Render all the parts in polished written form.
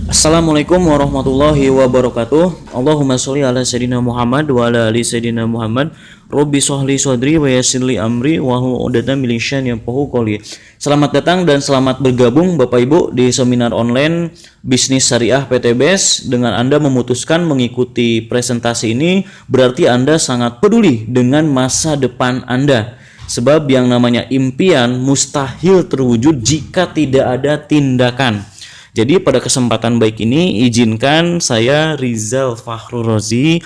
Assalamualaikum warahmatullahi wabarakatuh. Allahumma sholli ala sayyidina Muhammad wa ala ali sayyidina Muhammad. Robbi sholli sodri wa yassirli amri wa hlul 'uqdatam min lisani yafqahu qawli. Selamat datang dan selamat bergabung Bapak Ibu di seminar online Bisnis Syariah PTBS. Dengan Anda memutuskan mengikuti presentasi ini, berarti Anda sangat peduli dengan masa depan Anda. Sebab yang namanya impian mustahil terwujud jika tidak ada tindakan. Jadi pada kesempatan baik ini izinkan saya Rizal Fakhrul Razi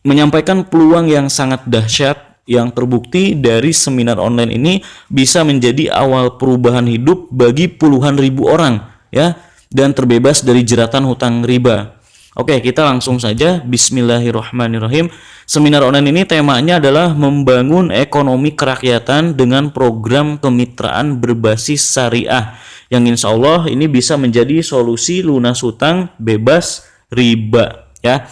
menyampaikan peluang yang sangat dahsyat yang terbukti dari seminar online ini bisa menjadi awal perubahan hidup bagi puluhan ribu orang ya, dan terbebas dari jeratan hutang riba. Oke, kita langsung saja. Bismillahirrahmanirrahim. Seminar online ini temanya adalah membangun ekonomi kerakyatan dengan program kemitraan berbasis syariah, yang insya Allah ini bisa menjadi solusi lunas hutang bebas riba ya.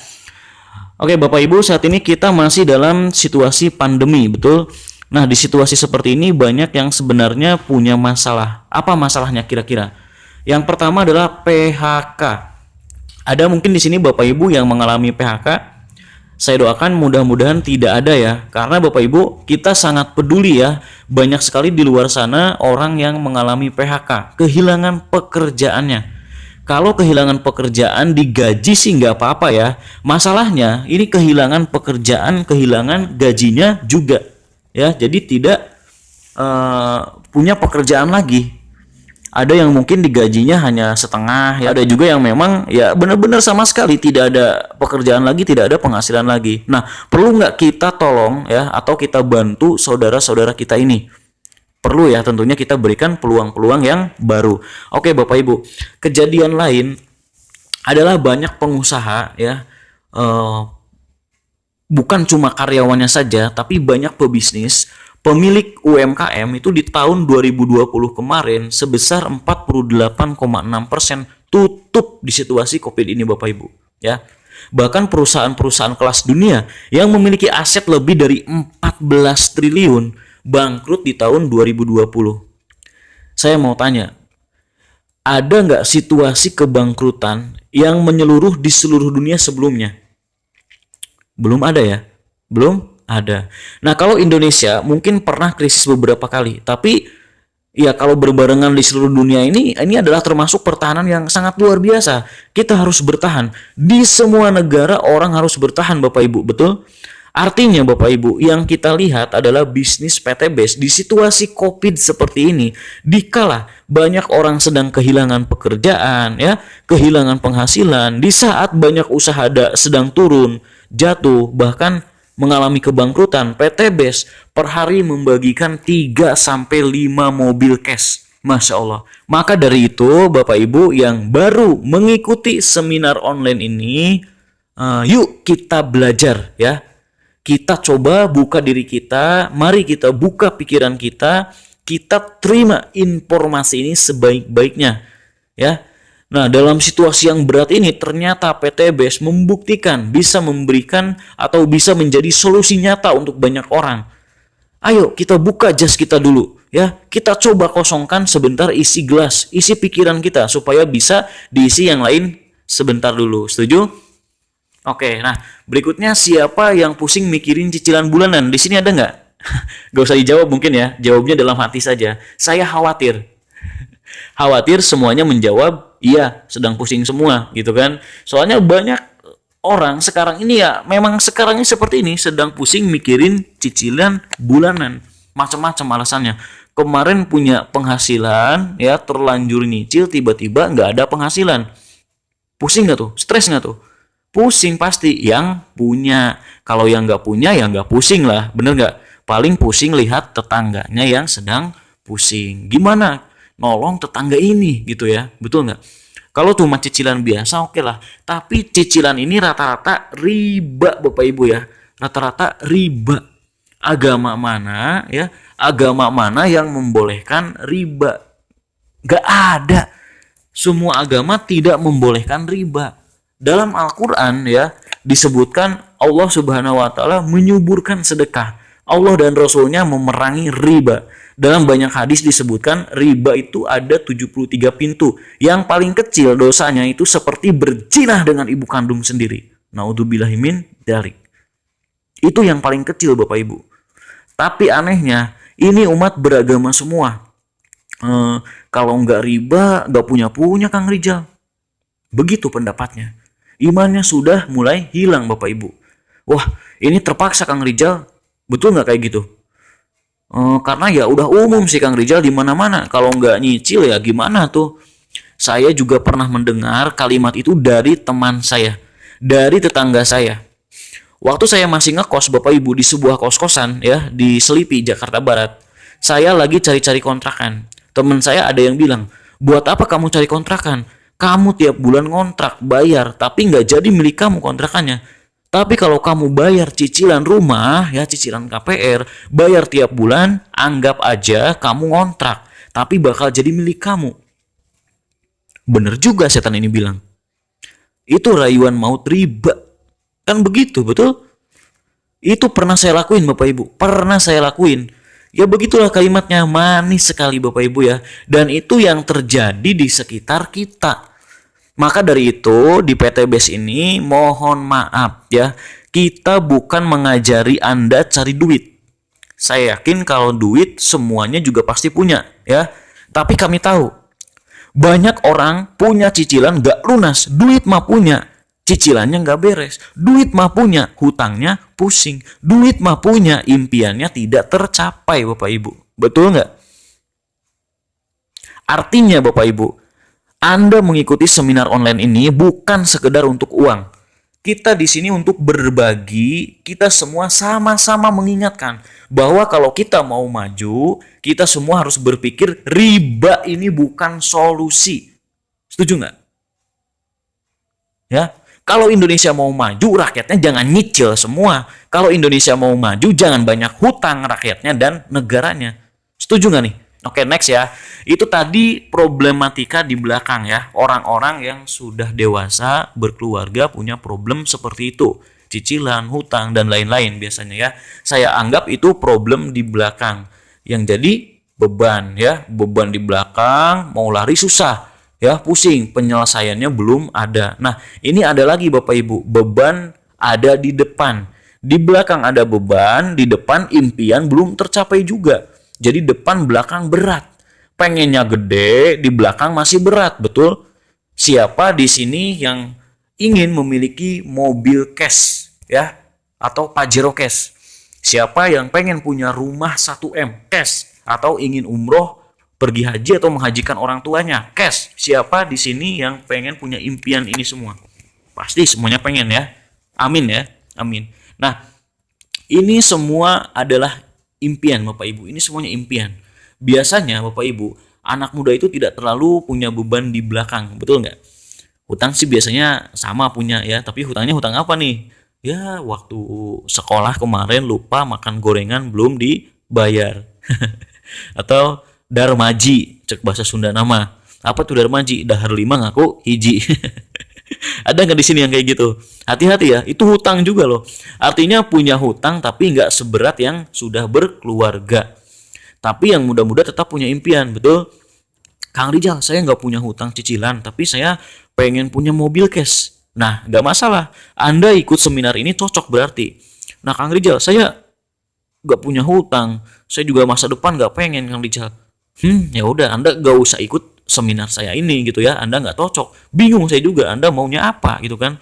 Oke Bapak Ibu, saat ini kita masih dalam situasi pandemi, betul? Nah, di situasi seperti ini banyak yang sebenarnya punya masalah. Apa masalahnya kira-kira? Yang pertama adalah PHK. Ada mungkin di sini Bapak Ibu yang mengalami PHK. Saya doakan mudah-mudahan tidak ada ya, karena Bapak Ibu kita sangat peduli ya. Banyak sekali di luar sana orang yang mengalami PHK, kehilangan pekerjaannya. Kalau kehilangan pekerjaan digaji sih nggak apa-apa ya. Masalahnya ini kehilangan pekerjaan, kehilangan gajinya juga ya. Jadi tidak punya pekerjaan lagi. Ada yang mungkin digajinya hanya setengah ya, ada juga yang memang ya benar-benar sama sekali tidak ada pekerjaan lagi, tidak ada penghasilan lagi. Nah, perlu nggak kita tolong ya, atau kita bantu saudara-saudara kita ini? Perlu ya, tentunya kita berikan peluang-peluang yang baru. Oke Bapak Ibu, kejadian lain adalah banyak pengusaha ya, bukan cuma karyawannya saja, tapi banyak pebisnis, pemilik UMKM itu di tahun 2020 kemarin sebesar 48,6% tutup di situasi Covid ini Bapak Ibu ya. Bahkan perusahaan-perusahaan kelas dunia yang memiliki aset lebih dari 14 triliun bangkrut di tahun 2020. Saya mau tanya, ada nggak situasi kebangkrutan yang menyeluruh di seluruh dunia sebelumnya? Belum ada ya? Belum ada. Nah, kalau Indonesia mungkin pernah krisis beberapa kali, tapi ya kalau berbarengan di seluruh dunia ini adalah termasuk pertahanan yang sangat luar biasa. Kita harus bertahan. Di semua negara orang harus bertahan Bapak Ibu, betul? Artinya Bapak Ibu, yang kita lihat adalah bisnis PTBS di situasi Covid seperti ini, dikala banyak orang sedang kehilangan pekerjaan ya, kehilangan penghasilan, di saat banyak usaha sedang turun, jatuh, bahkan mengalami kebangkrutan, PTBS per hari membagikan 3-5 mobil cash. Masya Allah. Maka dari itu Bapak Ibu yang baru mengikuti seminar online ini, yuk kita belajar ya. Kita coba buka diri kita, mari kita buka pikiran kita terima informasi ini sebaik-baiknya ya. Nah, dalam situasi yang berat ini ternyata PTBS membuktikan bisa memberikan atau bisa menjadi solusi nyata untuk banyak orang. Ayo kita buka jas kita dulu ya. Kita coba kosongkan sebentar isi gelas, isi pikiran kita supaya bisa diisi yang lain sebentar dulu. Setuju? Oke, nah berikutnya siapa yang pusing mikirin cicilan bulanan? Di sini ada nggak? Gak usah dijawab mungkin ya, jawabnya dalam hati saja. Saya khawatir. Khawatir semuanya menjawab iya, sedang pusing semua gitu kan. Soalnya banyak orang sekarang ini ya, memang sekarang ini seperti ini, sedang pusing mikirin cicilan bulanan. Macam-macam alasannya. Kemarin punya penghasilan ya, terlanjur nyicil, tiba-tiba nggak ada penghasilan. Pusing nggak tuh? Stres nggak tuh? Pusing pasti yang punya. Kalau yang nggak punya ya nggak pusing lah, bener nggak? Paling pusing lihat tetangganya yang sedang pusing. Gimana nolong tetangga ini gitu ya, betul nggak? Kalau cuma cicilan biasa oke lah, tapi cicilan ini rata-rata riba Bapak Ibu ya, rata-rata riba. Agama mana ya? Agama mana yang membolehkan riba? Gak ada. Semua agama tidak membolehkan riba. Dalam Al-Quran ya disebutkan Allah Subhanahu Wa Taala menyuburkan sedekah. Allah dan Rasulnya memerangi riba. Dalam banyak hadis disebutkan riba itu ada 73 pintu. Yang paling kecil dosanya itu seperti berzinah dengan ibu kandung sendiri. Naudzubillahi min dzalik. Itu yang paling kecil Bapak Ibu. Tapi anehnya ini umat beragama semua. Kalau nggak riba nggak punya Kang Rijal. Begitu pendapatnya. Imannya sudah mulai hilang Bapak Ibu. Wah, ini terpaksa Kang Rijal. Betul nggak kayak gitu? Karena ya udah umum sih Kang Rijal di mana-mana. Kalau nggak nyicil ya gimana tuh? Saya juga pernah mendengar kalimat itu dari teman saya, dari tetangga saya. Waktu saya masih ngekos Bapak Ibu di sebuah kos-kosan ya di Selipi, Jakarta Barat. Saya lagi cari-cari kontrakan. Teman saya ada yang bilang, buat apa kamu cari kontrakan? Kamu tiap bulan ngontrak, bayar, tapi nggak jadi milik kamu kontrakannya. Tapi kalau kamu bayar cicilan rumah, ya cicilan KPR, bayar tiap bulan, anggap aja kamu ngontrak, tapi bakal jadi milik kamu. Bener juga setan ini bilang. Itu rayuan maut riba. Kan begitu, betul? Itu pernah saya lakuin Bapak Ibu, pernah saya lakuin. Ya begitulah kalimatnya, manis sekali Bapak Ibu ya. Dan itu yang terjadi di sekitar kita. Maka dari itu di PT BES ini mohon maaf ya, kita bukan mengajari Anda cari duit. Saya yakin kalau duit semuanya juga pasti punya ya. Tapi kami tahu banyak orang punya cicilan gak lunas, duit mah punya, cicilannya gak beres, duit mah punya, hutangnya pusing, duit mah punya, impiannya tidak tercapai Bapak Ibu. Betul nggak? Artinya Bapak Ibu, Anda mengikuti seminar online ini bukan sekedar untuk uang. Kita di sini untuk berbagi, kita semua sama-sama mengingatkan bahwa kalau kita mau maju, kita semua harus berpikir riba ini bukan solusi. Setuju nggak? Ya, kalau Indonesia mau maju, rakyatnya jangan nyicil semua. Kalau Indonesia mau maju, jangan banyak hutang rakyatnya dan negaranya. Setuju nggak nih? Oke, next ya. Itu tadi problematika di belakang ya. Orang-orang yang sudah dewasa, berkeluarga, punya problem seperti itu. Cicilan, hutang, dan lain-lain biasanya ya. Saya anggap itu problem di belakang. Yang jadi beban ya. Beban di belakang, mau lari susah. Ya, pusing. Penyelesaiannya belum ada. Nah, ini ada lagi Bapak Ibu. Beban ada di depan. Di belakang ada beban, di depan impian belum tercapai juga. Jadi depan belakang berat. Pengennya gede, di belakang masih berat, betul? Siapa di sini yang ingin memiliki mobil cash ya atau Pajero cash? Siapa yang pengen punya rumah 1M cash atau ingin umroh, pergi haji atau menghajikan orang tuanya cash? Siapa di sini yang pengen punya impian ini semua? Pasti semuanya pengen ya. Amin ya. Amin. Nah, ini semua adalah impian Bapak Ibu, ini semuanya impian. Biasanya Bapak Ibu, anak muda itu tidak terlalu punya beban di belakang, betul nggak? Hutang sih biasanya sama punya ya, tapi hutangnya hutang apa nih? Ya waktu sekolah kemarin lupa makan gorengan belum dibayar. Atau darmaji, cek bahasa Sunda nama. Apa tuh darmaji? Dahar 5 ngaku hiji. Ada nggak di sini yang kayak gitu? Hati-hati ya, itu hutang juga loh. Artinya punya hutang tapi nggak seberat yang sudah berkeluarga. Tapi yang muda-muda tetap punya impian, betul? Kang Rijal, saya nggak punya hutang cicilan, tapi saya pengen punya mobil cash. Nah, nggak masalah. Anda ikut seminar ini cocok berarti. Nah, Kang Rijal, saya nggak punya hutang. Saya juga masa depan nggak pengen, Kang Rijal. Ya udah, Anda nggak usah ikut seminar saya ini gitu ya. Anda nggak cocok, bingung saya juga Anda maunya apa gitu kan,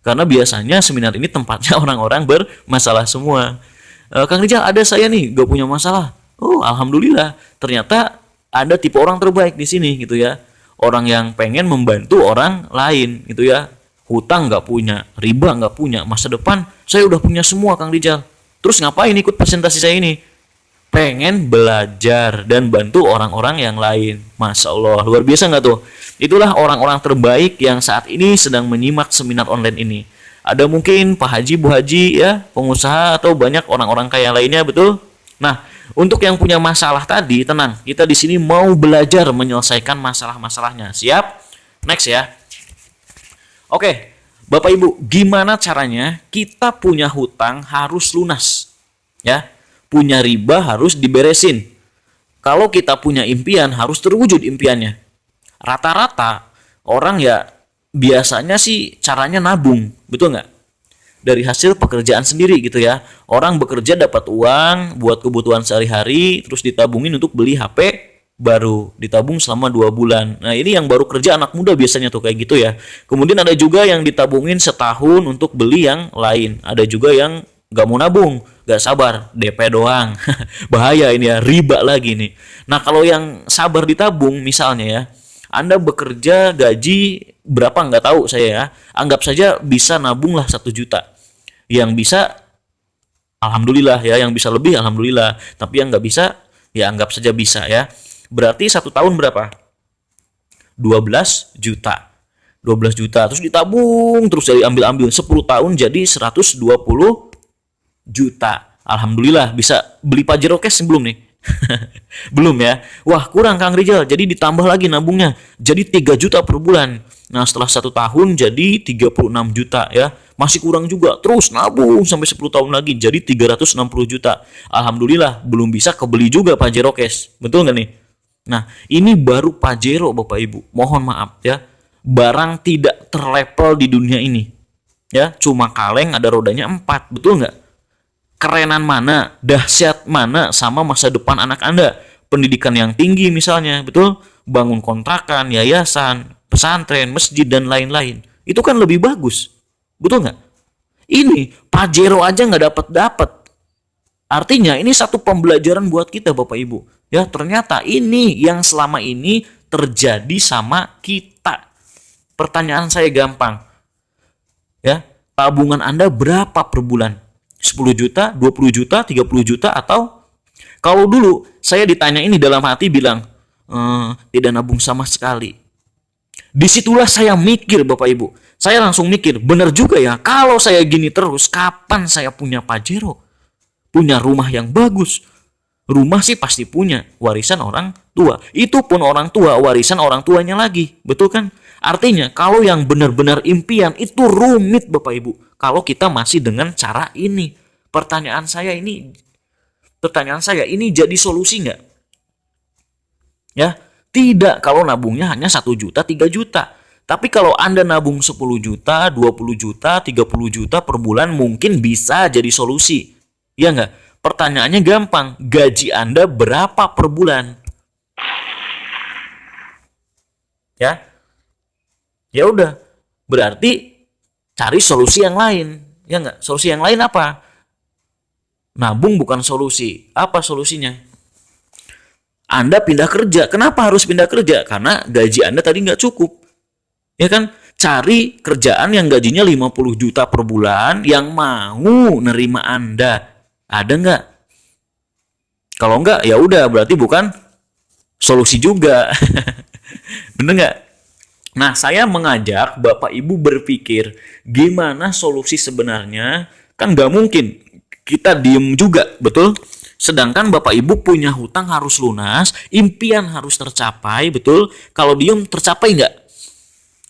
karena biasanya seminar ini tempatnya orang-orang bermasalah semua. Kang Rijal, ada saya nih gak punya masalah. Oh alhamdulillah, ternyata ada tipe orang terbaik di sini gitu ya, orang yang pengen membantu orang lain gitu ya. Hutang nggak punya, riba nggak punya, masa depan saya udah punya semua Kang Rijal. Terus ngapain ikut presentasi saya ini? Pengen belajar dan bantu orang-orang yang lain. Masya Allah, luar biasa nggak tuh? Itulah orang-orang terbaik yang saat ini sedang menyimak seminar online ini. Ada mungkin Pak Haji, Bu Haji ya, pengusaha atau banyak orang-orang kaya lainnya, betul? Nah, untuk yang punya masalah tadi, tenang, kita di sini mau belajar menyelesaikan masalah-masalahnya. Siap? Next ya. Oke, Bapak Ibu, gimana caranya kita punya hutang harus lunas? Ya. punya riba harus diberesin. Kalau kita punya impian harus terwujud impiannya. Rata-rata orang ya biasanya sih caranya nabung, betul nggak? Dari hasil pekerjaan sendiri gitu ya. Orang bekerja dapat uang buat kebutuhan sehari-hari, terus ditabungin untuk beli HP baru, ditabung selama 2 bulan. Nah ini yang baru kerja anak muda biasanya tuh kayak gitu ya. Kemudian ada juga yang ditabungin setahun untuk beli yang lain. Ada juga yang nggak mau nabung, nggak sabar, DP doang. Bahaya ini ya, riba lagi nih. Nah kalau yang sabar ditabung misalnya ya, Anda bekerja gaji berapa nggak tahu saya ya, anggap saja bisa nabung lah 1 juta. Yang bisa alhamdulillah ya, yang bisa lebih alhamdulillah, tapi yang nggak bisa ya anggap saja bisa ya. Berarti 1 tahun berapa? 12 juta. 12 juta terus ditabung terus dari ambil-ambil 10 tahun jadi 120 juta. Alhamdulillah bisa beli Pajero cash belum nih? Belum ya. Wah kurang Kang Rizal, jadi ditambah lagi nabungnya jadi 3 juta per bulan. Nah setelah 1 tahun jadi 36 juta ya, masih kurang juga, terus nabung sampai 10 tahun lagi jadi 360 juta. Alhamdulillah belum bisa kebeli juga Pajero cash, betul nggak nih? Nah ini baru Pajero Bapak Ibu, mohon maaf ya, barang tidak terlevel di dunia ini ya, cuma kaleng ada rodanya 4, betul nggak? Kerenan mana, dahsyat mana sama masa depan anak Anda. Pendidikan yang tinggi misalnya, betul? Bangun kontrakan, yayasan, pesantren, masjid, dan lain-lain. Itu kan lebih bagus. Betul nggak? Ini, Pajero aja nggak dapat. Artinya ini satu pembelajaran buat kita Bapak Ibu. Ya, ternyata ini yang selama ini terjadi sama kita. Pertanyaan saya gampang. Ya, tabungan Anda berapa per bulan? 10 juta, 20 juta, 30 juta, atau kalau dulu saya ditanya ini dalam hati bilang tidak nabung sama sekali. Disitulah saya mikir Bapak Ibu, saya langsung mikir benar juga ya, kalau saya gini terus kapan saya punya Pajero, punya rumah yang bagus. Rumah sih pasti punya, warisan orang tua, itu pun orang tua warisan orang tuanya lagi, betul kan? Artinya kalau yang benar-benar impian itu rumit Bapak Ibu, kalau kita masih dengan cara ini. Pertanyaan saya ini jadi solusi nggak? Ya, tidak kalau nabungnya hanya 1 juta, 3 juta. Tapi kalau Anda nabung 10 juta, 20 juta, 30 juta per bulan mungkin bisa jadi solusi. Ya nggak? Pertanyaannya gampang, gaji Anda berapa per bulan? Ya, ya udah, berarti cari solusi yang lain, ya nggak? Solusi yang lain apa? Nabung bukan solusi. Apa solusinya? Anda pindah kerja. Kenapa harus pindah kerja? Karena gaji Anda tadi nggak cukup, ya kan? Cari kerjaan yang gajinya 50 juta per bulan yang mau nerima Anda. Ada nggak? Kalau nggak, ya udah, berarti bukan solusi juga. Bener nggak? Nah, saya mengajak Bapak Ibu berpikir gimana solusi sebenarnya. Kan nggak mungkin kita diem juga, betul? Sedangkan Bapak Ibu punya hutang harus lunas, impian harus tercapai, betul? Kalau diem tercapai nggak?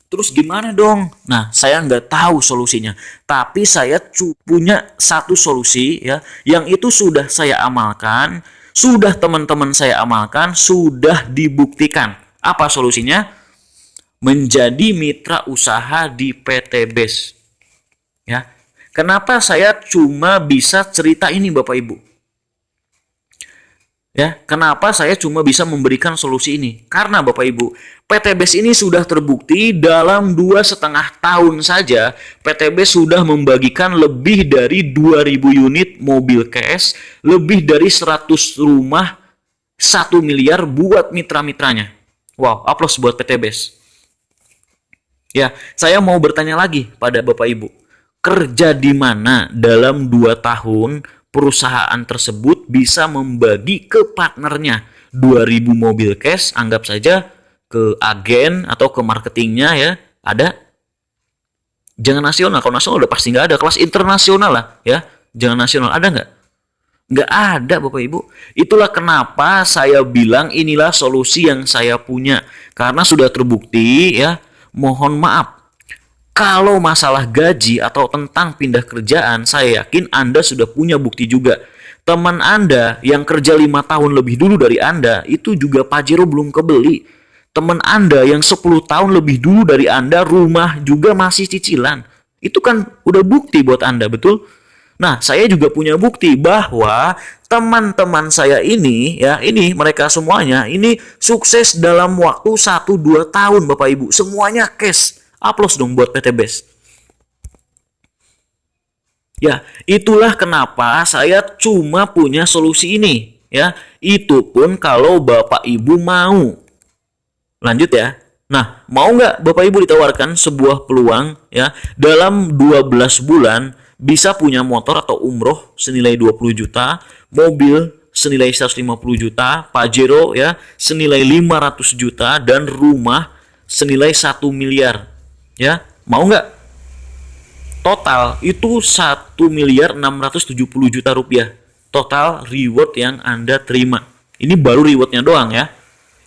Terus gimana dong? Nah, saya nggak tahu solusinya. Tapi saya punya satu solusi ya, yang itu sudah saya amalkan, sudah teman-teman saya amalkan, sudah dibuktikan. Apa solusinya? Menjadi mitra usaha di PT BES. Ya. Kenapa saya cuma bisa cerita ini Bapak Ibu? Ya, kenapa saya cuma bisa memberikan solusi ini? Karena Bapak Ibu, PT BES ini sudah terbukti dalam 2,5 tahun saja PT BES sudah membagikan lebih dari 2.000 unit mobil cash, lebih dari 100 rumah, 1 miliar buat mitra-mitranya. Wow, aplaus buat PT BES. Ya, saya mau bertanya lagi pada Bapak Ibu. Kerja di mana dalam 2 tahun perusahaan tersebut bisa membagi ke partnernya 2.000 mobil cash, anggap saja ke agen atau ke marketingnya ya, ada? Jangan nasional, kalau nasional udah pasti nggak ada, kelas internasional lah ya, jangan nasional, ada nggak? Nggak ada Bapak Ibu. Itulah kenapa saya bilang inilah solusi yang saya punya, karena sudah terbukti ya. Mohon maaf, kalau masalah gaji atau tentang pindah kerjaan, saya yakin Anda sudah punya bukti juga. Teman Anda yang kerja 5 tahun lebih dulu dari Anda, itu juga Pajero belum kebeli. Teman Anda yang 10 tahun lebih dulu dari Anda, rumah juga masih cicilan. Itu kan udah bukti buat Anda, betul? Nah, saya juga punya bukti bahwa teman-teman saya ini, ya, ini mereka semuanya, ini sukses dalam waktu 1-2 tahun, Bapak Ibu. Semuanya cash. Aplaus dong buat PT Best. Ya, itulah kenapa saya cuma punya solusi ini. Ya, itu pun kalau Bapak Ibu mau. Lanjut ya. Nah, mau nggak Bapak Ibu ditawarkan sebuah peluang, ya, dalam 12 bulan bisa punya motor atau umroh senilai 20 juta, mobil senilai 150 juta, Pajero ya senilai 500 juta, dan rumah senilai 1 miliar. Ya, mau nggak? Total itu 1 miliar 670 juta rupiah. Total reward yang Anda terima. Ini baru rewardnya doang ya.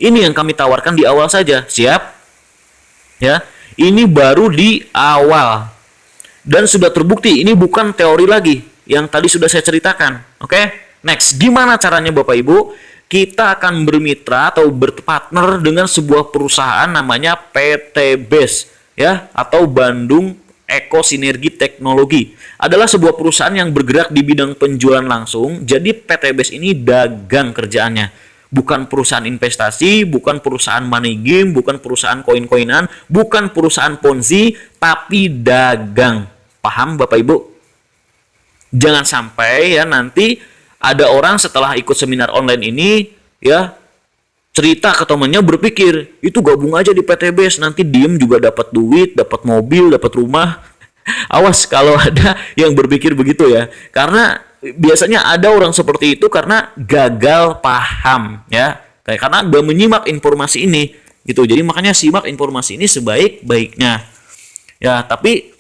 Ini yang kami tawarkan di awal saja. Siap? Ya, ini baru di awal. Dan sudah terbukti, ini bukan teori lagi yang tadi sudah saya ceritakan. Oke, next, gimana caranya Bapak Ibu? Kita akan bermitra atau berpartner dengan sebuah perusahaan namanya PT Best, ya, atau Bandung Eko Sinergi Teknologi. Adalah sebuah perusahaan yang bergerak di bidang penjualan langsung. Jadi PT Best ini dagang kerjaannya. Bukan perusahaan investasi, bukan perusahaan money game, bukan perusahaan koin-koinan, bukan perusahaan ponzi, tapi dagang. Paham Bapak Ibu? Jangan sampai ya nanti ada orang setelah ikut seminar online ini ya cerita ke temannya berpikir, itu gabung aja di PT Best, nanti diem juga dapat duit, dapat mobil, dapat rumah. Awas kalau ada yang berpikir begitu ya. Karena biasanya ada orang seperti itu karena gagal paham ya. Karena udah menyimak informasi ini gitu. Jadi makanya simak informasi ini sebaik-baiknya. Ya, tapi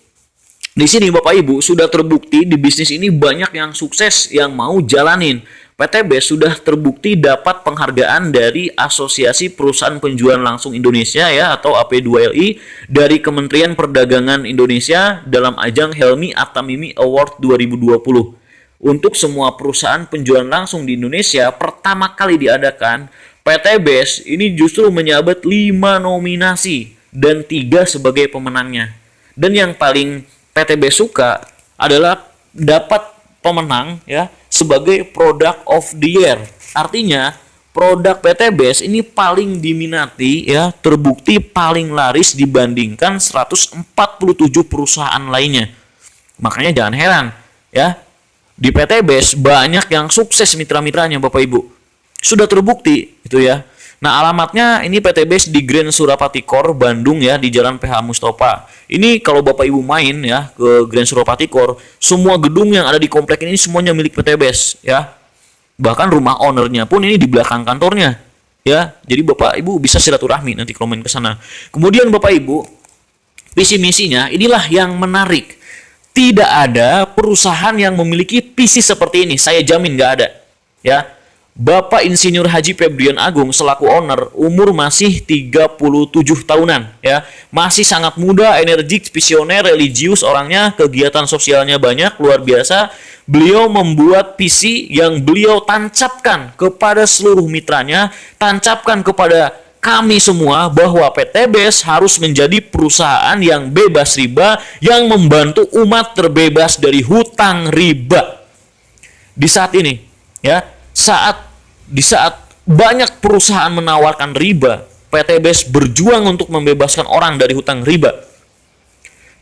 di sini Bapak Ibu sudah terbukti di bisnis ini banyak yang sukses yang mau jalanin. PT Best sudah terbukti dapat penghargaan dari Asosiasi Perusahaan Penjualan Langsung Indonesia ya atau AP2LI dari Kementerian Perdagangan Indonesia dalam ajang Helmi Atamimi Award 2020. Untuk semua perusahaan penjualan langsung di Indonesia pertama kali diadakan, PT Best ini justru menyabet 5 nominasi dan 3 sebagai pemenangnya. Dan yang paling PT Best suka adalah dapat pemenang ya sebagai Product of the Year. Artinya produk PT Best ini paling diminati ya, terbukti paling laris dibandingkan 147 perusahaan lainnya. Makanya jangan heran ya, di PT Best banyak yang sukses mitra-mitranya Bapak Ibu. Sudah terbukti itu ya. Nah, alamatnya ini PT Best di Grand Surapati Core Bandung ya, di Jalan PH Mustofa. Ini kalau Bapak Ibu main ya ke Grand Surapati Core, semua gedung yang ada di komplek ini semuanya milik PT Best ya. Bahkan rumah ownernya pun ini di belakang kantornya ya. Jadi Bapak Ibu bisa silaturahmi nanti kalau main ke sana. Kemudian Bapak Ibu, visi misinya inilah yang menarik. Tidak ada perusahaan yang memiliki visi seperti ini. Saya jamin nggak ada ya. Bapak Insinyur Haji Febrian Agung selaku owner umur masih 37 tahunan ya. Masih sangat muda, energik, visioner, religius orangnya, kegiatan sosialnya banyak, luar biasa. Beliau membuat visi yang beliau tancapkan kepada seluruh mitranya, tancapkan kepada kami semua bahwa PT Best harus menjadi perusahaan yang bebas riba, yang membantu umat terbebas dari hutang riba. Di saat ini ya, di saat banyak perusahaan menawarkan riba, PT Best berjuang untuk membebaskan orang dari hutang riba.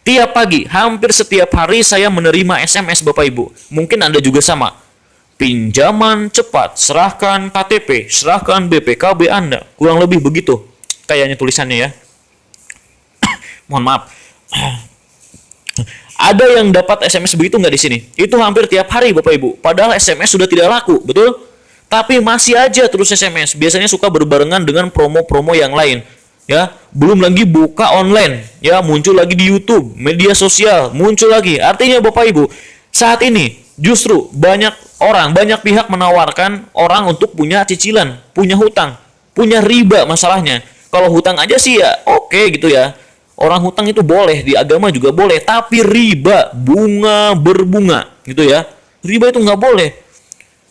Tiap pagi, hampir setiap hari saya menerima SMS Bapak Ibu. Mungkin Anda juga sama. Pinjaman cepat, serahkan KTP, serahkan BPKB Anda. Kurang lebih begitu kayaknya tulisannya ya. Mohon maaf. Ada yang dapat SMS begitu nggak di sini? Itu hampir tiap hari Bapak Ibu. Padahal SMS sudah tidak laku, betul? Tapi masih aja terus SMS. Biasanya suka berbarengan dengan promo-promo yang lain. Ya, belum lagi buka online. Ya, muncul lagi di YouTube, media sosial, muncul lagi. Artinya Bapak Ibu, saat ini justru banyak pihak menawarkan orang untuk punya cicilan, punya hutang, punya riba masalahnya. Kalau hutang aja sih ya oke gitu ya. Orang hutang itu boleh, di agama juga boleh, tapi riba, bunga berbunga gitu ya. Riba itu nggak boleh.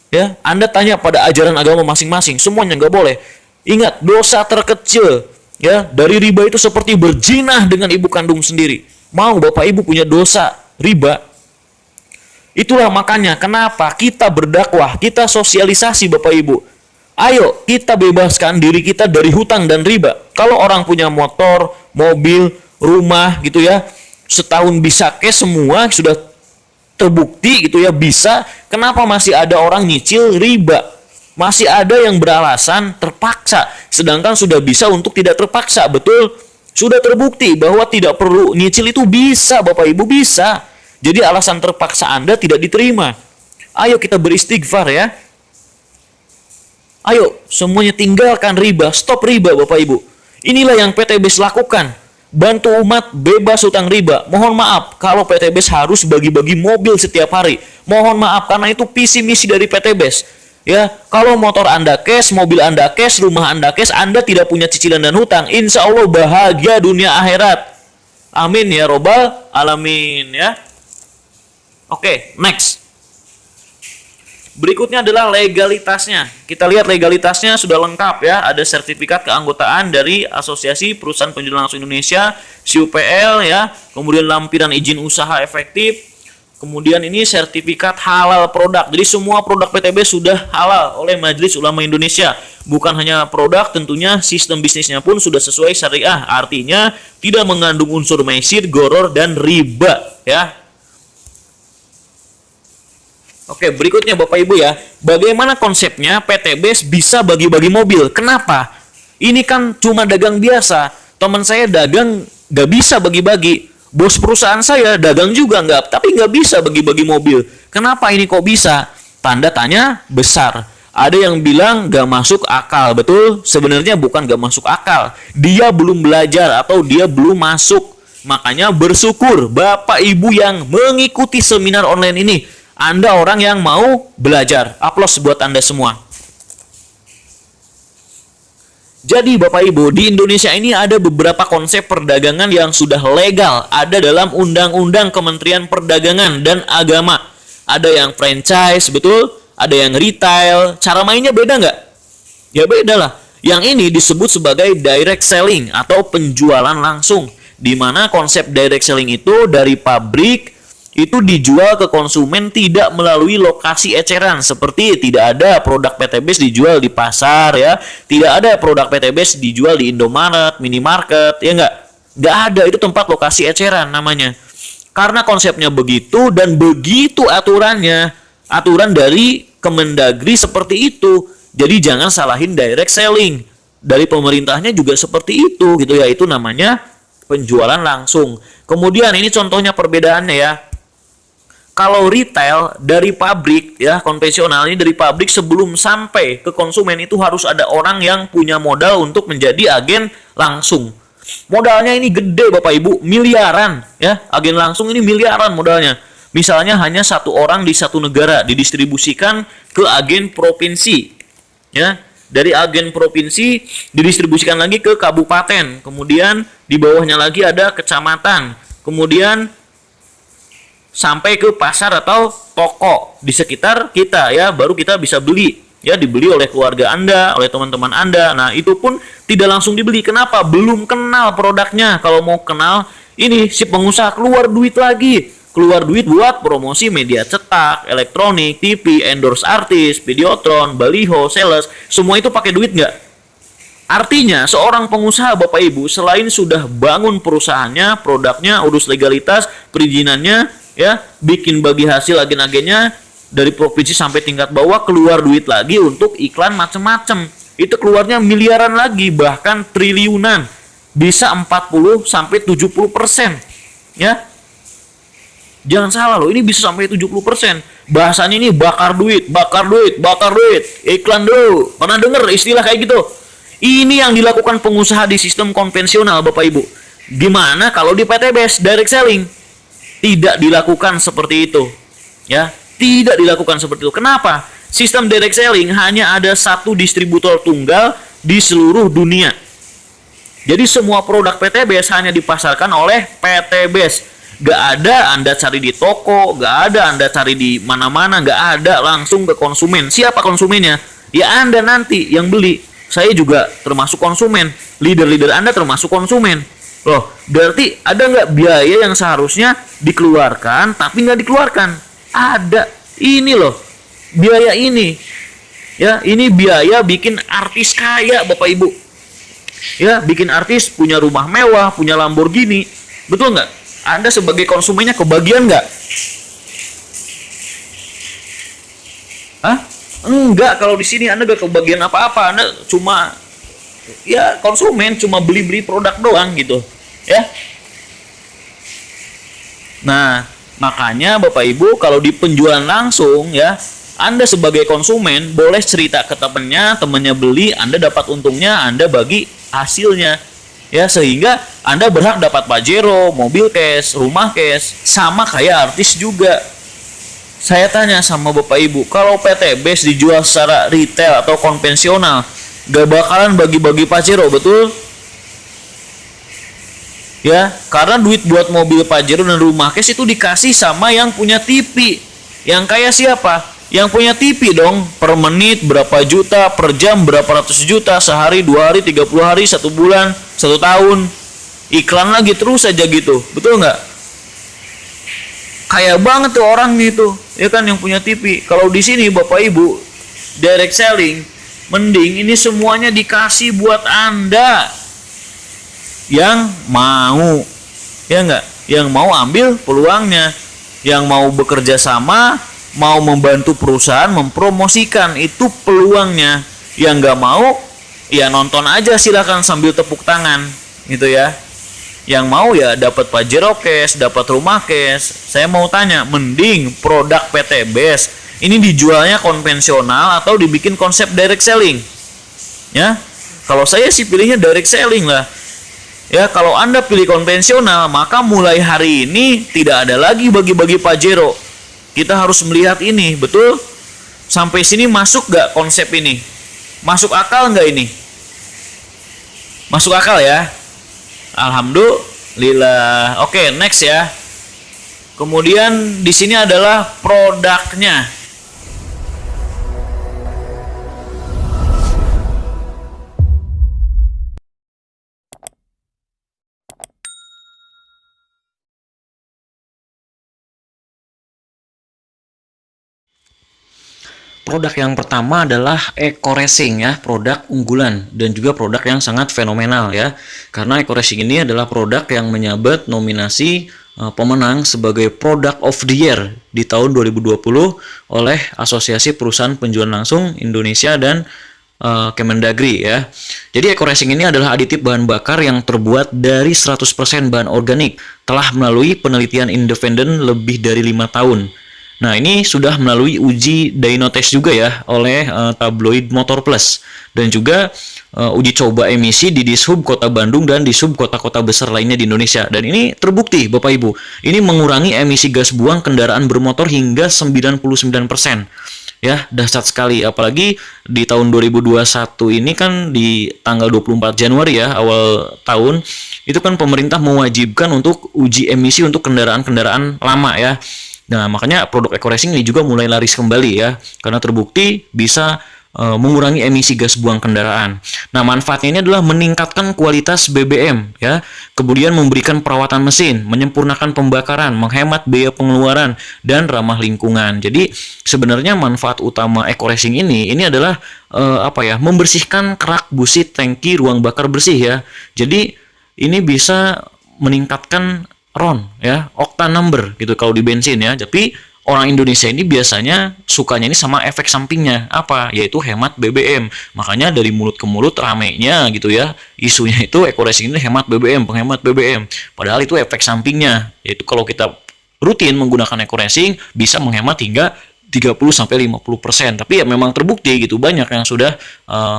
Ya, Anda tanya pada ajaran agama masing-masing, semuanya nggak boleh. Ingat, dosa terkecil ya dari riba itu seperti berzina dengan ibu kandung sendiri. Mau Bapak Ibu punya dosa riba? Itulah makanya kenapa kita berdakwah, kita sosialisasi Bapak Ibu. Ayo kita bebaskan diri kita dari hutang dan riba. Kalau orang punya motor, mobil, rumah gitu ya, setahun bisa cash semua sudah terbukti gitu ya bisa, kenapa masih ada orang nyicil riba? Masih ada yang beralasan terpaksa, sedangkan sudah bisa untuk tidak terpaksa, betul? Sudah terbukti bahwa tidak perlu nyicil itu bisa, Bapak Ibu, bisa. Jadi alasan terpaksa Anda tidak diterima. Ayo kita beristighfar ya. Ayo semuanya tinggalkan riba, stop riba Bapak Ibu. Inilah yang PTBS lakukan. Bantu umat bebas hutang riba. Mohon maaf kalau PTBS harus bagi-bagi mobil setiap hari. Mohon maaf karena itu visi misi dari PTBS. Ya, kalau motor Anda cash, mobil Anda cash, rumah Anda cash, Anda tidak punya cicilan dan hutang, insya Allah bahagia dunia akhirat. Amin ya robbal alamin ya. Oke, next. Berikutnya adalah legalitasnya. Kita lihat legalitasnya sudah lengkap ya. Ada sertifikat keanggotaan dari Asosiasi Perusahaan Penjualan Langsung Indonesia, SIUPL ya. Kemudian lampiran izin usaha efektif. Kemudian ini sertifikat halal produk. Jadi semua produk PTB sudah halal oleh Majelis Ulama Indonesia. Bukan hanya produk, tentunya sistem bisnisnya pun sudah sesuai syariah. Artinya tidak mengandung unsur mesir, goror, dan riba ya. Oke, berikutnya Bapak Ibu ya, bagaimana konsepnya PTBS bisa bagi-bagi mobil? Kenapa? Ini kan cuma dagang biasa. Teman saya dagang nggak bisa bagi-bagi. Bos perusahaan saya dagang juga nggak, tapi nggak bisa bagi-bagi mobil. Kenapa ini kok bisa? Tanda tanya besar. Ada yang bilang nggak masuk akal, betul? Sebenarnya bukan nggak masuk akal. Dia belum belajar atau dia belum masuk. Makanya bersyukur Bapak Ibu yang mengikuti seminar online ini. Anda orang yang mau belajar. Aplaus buat Anda semua. Jadi Bapak Ibu, di Indonesia ini ada beberapa konsep perdagangan yang sudah legal. Ada dalam Undang-Undang Kementerian Perdagangan dan Agama. Ada yang franchise, betul? Ada yang retail. Cara mainnya beda nggak? Ya beda lah. Yang ini disebut sebagai direct selling atau penjualan langsung. Di mana konsep direct selling itu dari pabrik itu dijual ke konsumen tidak melalui lokasi eceran, seperti tidak ada produk PTBS dijual di pasar ya, tidak ada produk PTBS dijual di Indomaret, minimarket ya, nggak ada, itu tempat lokasi eceran namanya. Karena konsepnya begitu dan begitu aturannya, aturan dari Kemendagri seperti itu, jadi jangan salahin direct selling. Dari pemerintahnya juga seperti itu gitu ya, itu namanya penjualan langsung. Kemudian ini contohnya perbedaannya ya. Kalau retail dari pabrik ya, konvensional ini dari pabrik sebelum sampai ke konsumen itu harus ada orang yang punya modal untuk menjadi agen langsung. Modalnya ini gede Bapak Ibu, miliaran ya. Agen langsung ini miliaran modalnya. Misalnya hanya satu orang di satu negara didistribusikan ke agen provinsi ya. Dari agen provinsi didistribusikan lagi ke kabupaten. Kemudian di bawahnya lagi ada kecamatan. Kemudian sampai ke pasar atau toko di sekitar kita ya, baru kita bisa beli ya, dibeli oleh keluarga Anda, oleh teman-teman Anda. Nah itu pun tidak langsung dibeli. Kenapa? Belum kenal produknya. Kalau mau kenal, ini si pengusaha keluar duit lagi, keluar duit buat promosi media cetak, elektronik, TV, endorse artis, videotron, baliho, sales, semua itu pakai duit nggak? Artinya seorang pengusaha Bapak Ibu selain sudah bangun perusahaannya, produknya, urus legalitas, perizinannya ya, bikin bagi hasil agen-agennya dari provinsi sampai tingkat bawah, keluar duit lagi untuk iklan macem-macem. Itu keluarnya miliaran lagi, bahkan triliunan. Bisa 40 sampai 70% ya. Jangan salah loh, ini bisa sampai 70%. Bahasanya ini bakar duit, bakar duit, bakar duit. Iklan dulu. Pernah dengar istilah kayak gitu? Ini yang dilakukan pengusaha di sistem konvensional Bapak Ibu. Gimana kalau di PTBS direct selling? Tidak dilakukan seperti itu ya, tidak dilakukan seperti itu. Kenapa? Sistem direct selling hanya ada satu distributor tunggal di seluruh dunia. Jadi semua produk PTBS hanya dipasarkan oleh PTBS. Gak ada Anda cari di toko, gak ada Anda cari di mana-mana, gak ada, langsung ke konsumen. Siapa konsumennya? Ya Anda nanti yang beli. Saya juga termasuk konsumen, leader-leader Anda termasuk konsumen. Loh, berarti ada nggak biaya yang seharusnya dikeluarkan tapi nggak dikeluarkan? Ada. Ini loh, biaya ini. Ya, ini biaya bikin artis kaya, Bapak Ibu. Ya, bikin artis punya rumah mewah, punya Lamborghini. Betul nggak? Anda sebagai konsumennya kebagian nggak? Hah? Enggak, kalau di sini Anda nggak kebagian apa-apa. Anda cuma ya konsumen, cuma beli-beli produk doang gitu. Ya. Nah, makanya Bapak Ibu kalau di penjualan langsung ya, Anda sebagai konsumen boleh cerita ke temannya beli, Anda dapat untungnya, Anda bagi hasilnya. Ya, sehingga Anda berhak dapat Pajero, mobil cash, rumah cash, sama kayak artis juga. Saya tanya sama Bapak Ibu, kalau PTBs dijual secara retail atau konvensional, gak bakalan bagi-bagi Pajero, betul? Ya, karena duit buat mobil Pajero dan rumah cash itu dikasih sama yang punya TV. Yang kaya siapa? Yang punya TV dong. Per menit berapa juta, per jam berapa ratus juta, sehari, 2 hari, 30 hari, 1 bulan, 1 tahun. Iklan lagi terus aja gitu. Betul nggak? Kaya banget tuh orang gitu. Ya kan yang punya TV. Kalau di sini Bapak Ibu, direct selling, mending ini semuanya dikasih buat Anda yang mau. Ya nggak? Yang mau ambil peluangnya. Yang mau bekerja sama, mau membantu perusahaan mempromosikan, itu peluangnya. Yang nggak mau ya nonton aja, silakan sambil tepuk tangan gitu ya. Yang mau ya dapat Pajero cash, dapat rumah cash. Saya mau tanya, mending produk PTBs ini dijualnya konvensional atau dibikin konsep direct selling? Ya, kalau saya sih pilihnya direct selling lah. Ya, kalau Anda pilih konvensional, maka mulai hari ini tidak ada lagi bagi-bagi Pajero. Kita harus melihat ini, betul? Sampai sini masuk gak konsep ini? Masuk akal nggak ini? Masuk akal ya? Alhamdulillah. Oke, next ya. Kemudian di sini adalah produknya. Produk yang pertama adalah Eco Racing ya, produk unggulan dan juga produk yang sangat fenomenal ya. Karena Eco Racing ini adalah produk yang menyabet nominasi pemenang sebagai Product of the Year di tahun 2020 oleh Asosiasi Perusahaan Penjualan Langsung Indonesia dan Kemendagri ya. Jadi Eco Racing ini adalah aditif bahan bakar yang terbuat dari 100% bahan organik, telah melalui penelitian independen lebih dari 5 tahun. Nah, ini sudah melalui uji dyno-test juga ya oleh tabloid Motor Plus dan juga uji coba emisi di Dishub Kota Bandung dan Dishub kota-kota besar lainnya di Indonesia. Dan ini terbukti Bapak Ibu, ini mengurangi emisi gas buang kendaraan bermotor hingga 99%. Ya, dahsyat sekali. Apalagi di tahun 2021 ini kan di tanggal 24 Januari ya, awal tahun, itu kan pemerintah mewajibkan untuk uji emisi untuk kendaraan-kendaraan lama ya. Nah, makanya produk Eco Racing ini juga mulai laris kembali ya, karena terbukti bisa mengurangi emisi gas buang kendaraan. Nah, manfaatnya ini adalah meningkatkan kualitas BBM ya, kemudian memberikan perawatan mesin, menyempurnakan pembakaran, menghemat biaya pengeluaran dan ramah lingkungan. Jadi sebenarnya manfaat utama Eco Racing ini adalah membersihkan kerak busit tangki ruang bakar bersih ya. Jadi ini bisa meningkatkan RON ya, octane number gitu kalau di bensin ya. Tapi orang Indonesia ini biasanya sukanya ini sama efek sampingnya apa? Yaitu hemat BBM. Makanya dari mulut ke mulut ramenya gitu ya. Isunya itu Eco Racing ini hemat BBM, penghemat BBM. Padahal itu efek sampingnya. Yaitu kalau kita rutin menggunakan Eco Racing bisa menghemat hingga 30-50%. Tapi ya memang terbukti gitu, banyak yang sudah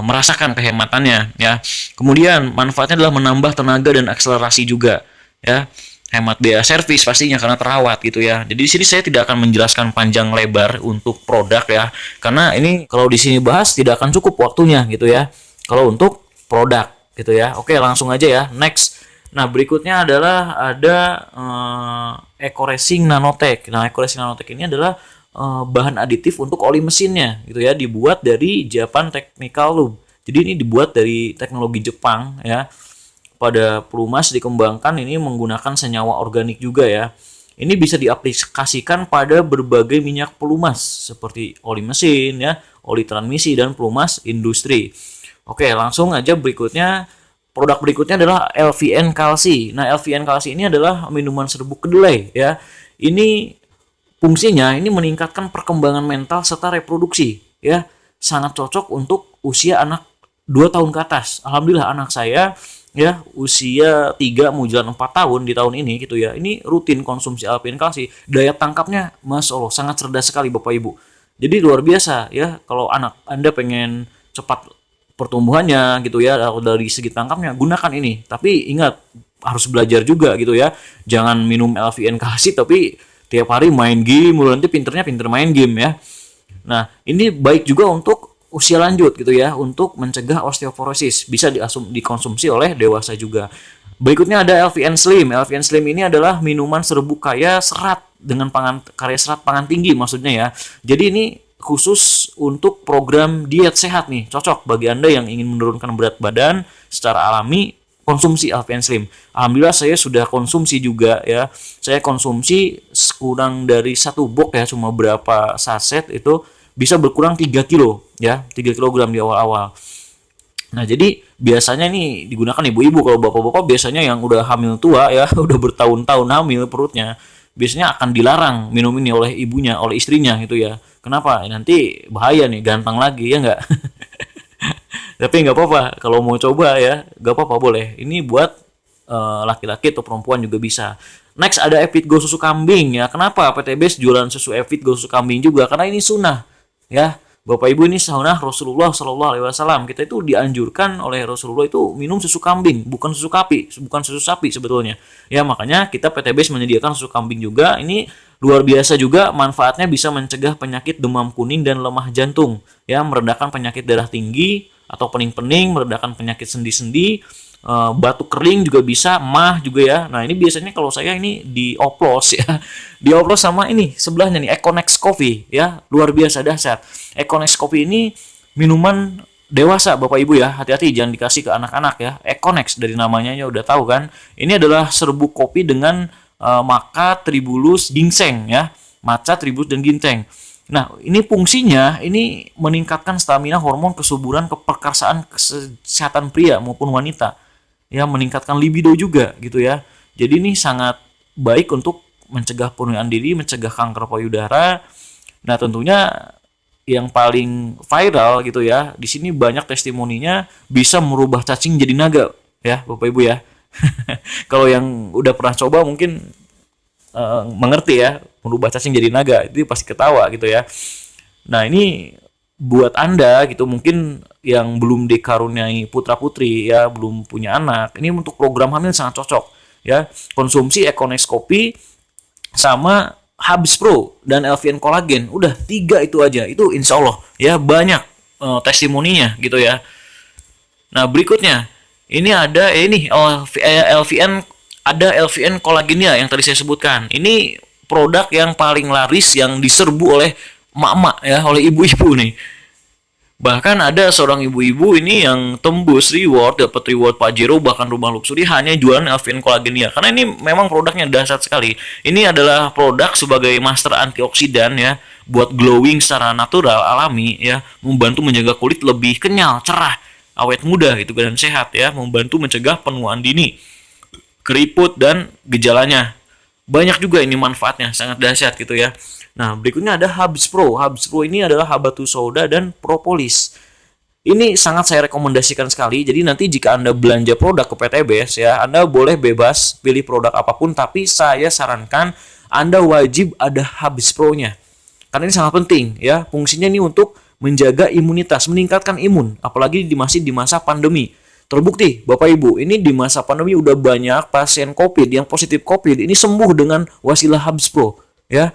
merasakan kehematannya ya. Kemudian manfaatnya adalah menambah tenaga dan akselerasi juga ya. Hemat biaya servis pastinya karena terawat gitu ya. Jadi di sini saya tidak akan menjelaskan panjang lebar untuk produk ya, karena ini kalau di sini bahas tidak akan cukup waktunya gitu ya. Kalau untuk produk gitu ya. Oke, langsung aja ya. Next. Nah, berikutnya adalah ada Eco-Racing Nanotech. Nah, Eco-Racing Nanotech ini adalah bahan aditif untuk oli mesinnya gitu ya, dibuat dari Japan Technical Lube. Jadi ini dibuat dari teknologi Jepang ya. Pada pelumas dikembangkan ini menggunakan senyawa organik juga ya. Ini bisa diaplikasikan pada berbagai minyak pelumas seperti oli mesin ya, oli transmisi dan pelumas industri. Oke, langsung aja berikutnya. Produk berikutnya adalah LVN Kalsi. Nah, LVN Kalsi ini adalah minuman serbuk kedelai ya. Ini fungsinya ini meningkatkan perkembangan mental serta reproduksi ya. Sangat cocok untuk usia anak 2 tahun ke atas. Alhamdulillah anak saya ya usia 3 mau jalan 4 tahun di tahun ini gitu ya. Ini rutin konsumsi LVN Kalsi. Daya tangkapnya Masya Allah sangat cerdas sekali Bapak Ibu. Jadi luar biasa ya, kalau anak Anda pengen cepat pertumbuhannya gitu ya, dari segi tangkapnya gunakan ini. Tapi ingat harus belajar juga gitu ya. Jangan minum LVN Kalsi tapi tiap hari main game, nanti pinter main game ya. Nah, ini baik juga untuk usia lanjut gitu ya, untuk mencegah osteoporosis. Bisa dikonsumsi oleh dewasa juga. Berikutnya ada LVN Slim. LVN Slim ini adalah minuman serbuk kaya serat dengan kaya serat pangan tinggi maksudnya ya. Jadi ini khusus untuk program diet sehat nih, cocok bagi Anda yang ingin menurunkan berat badan secara alami, konsumsi LVN Slim. Alhamdulillah saya sudah konsumsi juga ya. Saya konsumsi kurang dari 1 box ya, cuma berapa saset itu bisa berkurang 3 kilo ya, 3 kilogram di awal-awal. Nah, jadi biasanya ini digunakan ibu-ibu. Kalau bapak-bapak biasanya yang udah hamil tua ya, udah bertahun-tahun hamil perutnya, biasanya akan dilarang minum ini oleh ibunya, oleh istrinya gitu ya. Kenapa? Nanti bahaya nih, ganteng lagi ya nggak? Tapi nggak apa-apa, kalau mau coba ya, nggak apa-apa boleh. Ini buat laki-laki atau perempuan juga bisa. Next ada Evitgo susu kambing ya. Kenapa PTBS jualan susu Evitgo susu kambing juga? Karena ini sunnah ya. Bapak Ibu, ini sunnah Rasulullah Shallallahu Alaihi Wasallam. Kita itu dianjurkan oleh Rasulullah itu minum susu kambing, bukan susu sapi sebetulnya. Ya makanya kita PTBS menyediakan susu kambing juga. Ini luar biasa juga, manfaatnya bisa mencegah penyakit demam kuning dan lemah jantung, ya, meredakan penyakit darah tinggi atau pening-pening, meredakan penyakit sendi-sendi, batuk kering juga bisa, mah juga ya. Nah ini biasanya kalau saya ini dioplos ya, dioplos sama ini sebelahnya nih Econex Coffee ya, luar biasa dahsyat. Econex Coffee ini minuman dewasa Bapak Ibu ya, hati-hati jangan dikasih ke anak-anak ya. Econex dari namanya ya udah tahu kan. Ini adalah serbuk kopi dengan maca, tribulus, ginseng ya, maca, tribulus dan ginseng. Nah, ini fungsinya ini meningkatkan stamina, hormon kesuburan, keperkasaan, kesehatan pria maupun wanita. Ya, meningkatkan libido juga gitu ya. Jadi ini sangat baik untuk mencegah penuaan diri, mencegah kanker payudara. Nah, tentunya yang paling viral gitu ya, di sini banyak testimoninya bisa merubah cacing jadi naga ya, Bapak Ibu ya. Kalau yang udah pernah coba mungkin mengerti ya, merubah cacing jadi naga itu pasti ketawa gitu ya. Nah ini buat Anda gitu mungkin yang belum dikaruniai putra putri ya, belum punya anak, ini untuk program hamil sangat cocok ya. Konsumsi Econex Kopi sama Habis Pro dan LVN Collagen, udah 3 itu aja, itu insya Allah ya banyak testimoninya gitu ya. Nah berikutnya ini ada LVN, ada LVN Collagennya yang tadi saya sebutkan. Ini produk yang paling laris yang diserbu oleh emak-emak ya, oleh ibu-ibu nih. Bahkan ada seorang ibu-ibu ini yang tembus dapat reward Pajero bahkan rumah luxury hanya jualan LVN Collagennya. Karena ini memang produknya dahsyat sekali. Ini adalah produk sebagai master antioksidan ya, buat glowing secara natural alami ya, membantu menjaga kulit lebih kenyal, cerah, awet muda gitu dan sehat ya, membantu mencegah penuaan dini, keriput dan gejalanya. Banyak juga ini manfaatnya, sangat dahsyat gitu ya. Nah, berikutnya ada Habis Pro. Habis Pro ini adalah habatus sauda dan propolis. Ini sangat saya rekomendasikan sekali. Jadi nanti jika Anda belanja produk ke PTBS ya, Anda boleh bebas pilih produk apapun, tapi saya sarankan Anda wajib ada Habis Pro-nya. Karena ini sangat penting ya. Fungsinya ini untuk menjaga imunitas, meningkatkan imun, apalagi masih di masa pandemi. Terbukti, Bapak Ibu, ini di masa pandemi udah banyak pasien COVID yang positif COVID ini sembuh dengan wasilah Habis Pro, ya.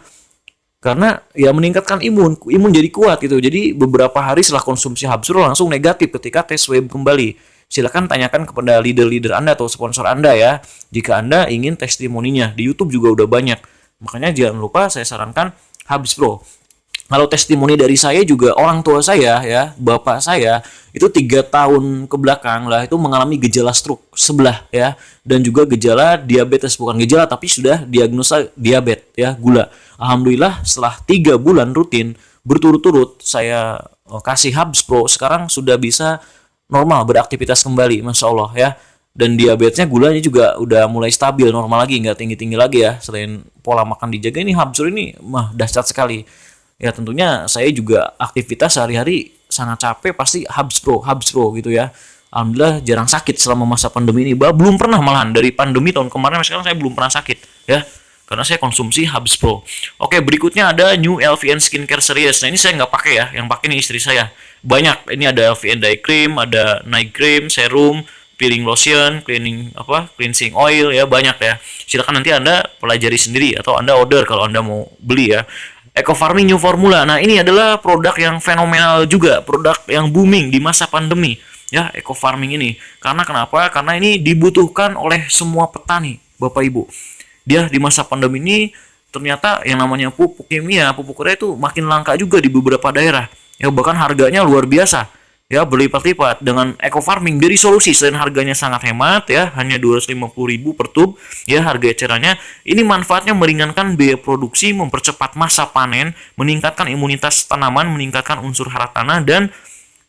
Karena ya meningkatkan imun jadi kuat gitu. Jadi beberapa hari setelah konsumsi Habis Pro langsung negatif ketika tes swab kembali. silakan tanyakan kepada leader-leader Anda atau sponsor Anda ya. Jika Anda ingin testimoninya, di YouTube juga udah banyak. Makanya jangan lupa saya sarankan Habs Pro. Kalau testimoni dari saya juga, orang tua saya ya, bapak saya itu 3 tahun ke belakang lah itu mengalami gejala stroke sebelah ya, dan juga gejala diabetes, bukan gejala tapi sudah diagnosa diabetes ya, gula. Alhamdulillah setelah 3 bulan rutin berturut-turut saya kasih Habs Pro, sekarang sudah bisa normal beraktivitas kembali, masya Allah ya. Dan diabetesnya, gulanya juga udah mulai stabil, normal lagi, nggak tinggi-tinggi lagi ya. Selain pola makan dijaga, ini Habs Pro ini mah dahsyat sekali. Ya tentunya saya juga aktivitas sehari-hari sangat capek, pasti Habs Pro gitu ya. Alhamdulillah jarang sakit selama masa pandemi ini. Belum pernah, malahan dari pandemi tahun kemarin sekarang saya belum pernah sakit ya. Karena saya konsumsi Habs Pro. Oke, berikutnya ada New LVN Skincare Series. Nah ini saya nggak pakai ya, yang pakai ini istri saya. Banyak, ini ada LVN Day Cream, ada Night Cream, Serum, peeling lotion, cleansing oil ya, banyak ya. Silakan nanti Anda pelajari sendiri atau Anda order kalau Anda mau beli ya. Eco Farming New Formula. Nah, ini adalah produk yang fenomenal juga, produk yang booming di masa pandemi ya, Eco Farming ini. Karena kenapa? Karena ini dibutuhkan oleh semua petani, Bapak Ibu. Dia di masa pandemi ini ternyata yang namanya pupuk kimia, pupuk urea itu makin langka juga di beberapa daerah. Ya, bahkan harganya luar biasa. Ya, berlipat-lipat. Dengan Eco Farming jadi solusi, selain harganya sangat hemat ya, hanya 250.000 per tub ya harga ecerannya. Ini manfaatnya meringankan biaya produksi, mempercepat masa panen, meningkatkan imunitas tanaman, meningkatkan unsur hara tanah, dan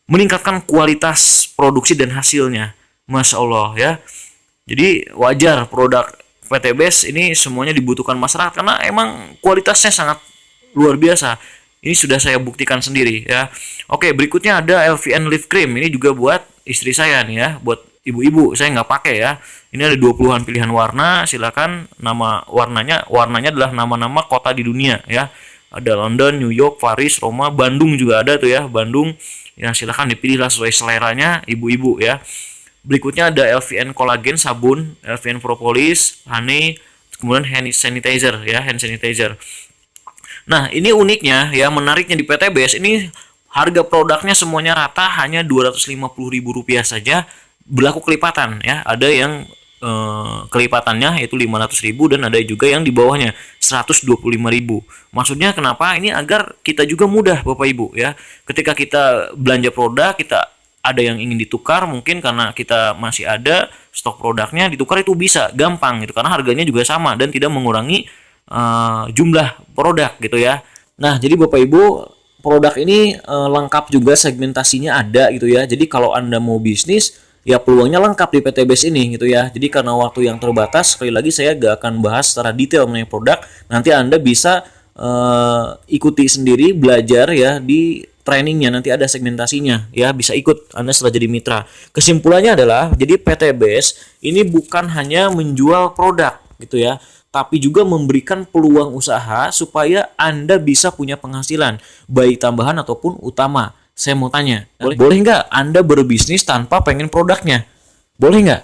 meningkatkan kualitas produksi dan hasilnya. Masya Allah ya. Jadi wajar produk PTBS ini semuanya dibutuhkan masyarakat karena emang kualitasnya sangat luar biasa. Ini sudah saya buktikan sendiri ya. Oke, berikutnya ada LVN Lift Cream. Ini juga buat istri saya nih ya, buat ibu-ibu. Saya nggak pakai ya. Ini ada 20-an pilihan warna. Silakan, nama warnanya adalah nama-nama kota di dunia ya. Ada London, New York, Paris, Roma, Bandung juga ada tuh ya, Bandung. Ya, silakan dipilihlah sesuai seleranya ibu-ibu ya. Berikutnya ada LVN Collagen sabun, LVN Propolis, Honey, kemudian hand sanitizer ya, hand sanitizer. Nah, ini uniknya ya, menariknya di PTBS ini harga produknya semuanya rata hanya Rp250.000 saja, berlaku kelipatan ya. Ada yang kelipatannya yaitu 500.000 dan ada juga yang di bawahnya 125.000. Maksudnya kenapa? Ini agar kita juga mudah Bapak Ibu ya. Ketika kita belanja produk, kita ada yang ingin ditukar, mungkin karena kita masih ada stok produknya, ditukar itu bisa gampang gitu karena harganya juga sama dan tidak mengurangi jumlah produk gitu ya. Nah, jadi Bapak Ibu, produk ini lengkap juga, segmentasinya ada gitu ya. Jadi kalau Anda mau bisnis, ya peluangnya lengkap di PTBS ini gitu ya. Jadi karena waktu yang terbatas, sekali lagi saya gak akan bahas secara detail mengenai produk. Nanti Anda bisa ikuti sendiri, belajar ya di trainingnya, nanti ada segmentasinya ya, bisa ikut Anda setelah jadi mitra. Kesimpulannya adalah, jadi PTBS ini bukan hanya menjual produk gitu ya, tapi juga memberikan peluang usaha supaya Anda bisa punya penghasilan, baik tambahan ataupun utama. Saya mau tanya, boleh nggak Anda berbisnis tanpa pengen produknya? Boleh nggak?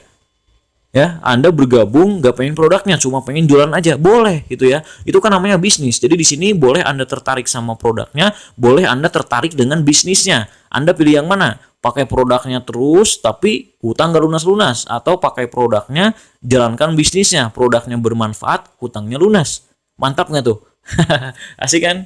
Ya, Anda bergabung nggak pengen produknya, cuma pengen jualan aja, boleh gitu ya. Itu kan namanya bisnis. Jadi di sini boleh Anda tertarik sama produknya, boleh Anda tertarik dengan bisnisnya. Anda pilih yang mana? Pakai produknya terus tapi hutang nggak lunas-lunas, atau pakai produknya jalankan bisnisnya, produknya bermanfaat, hutangnya lunas. Mantap nggak tuh? Asik kan?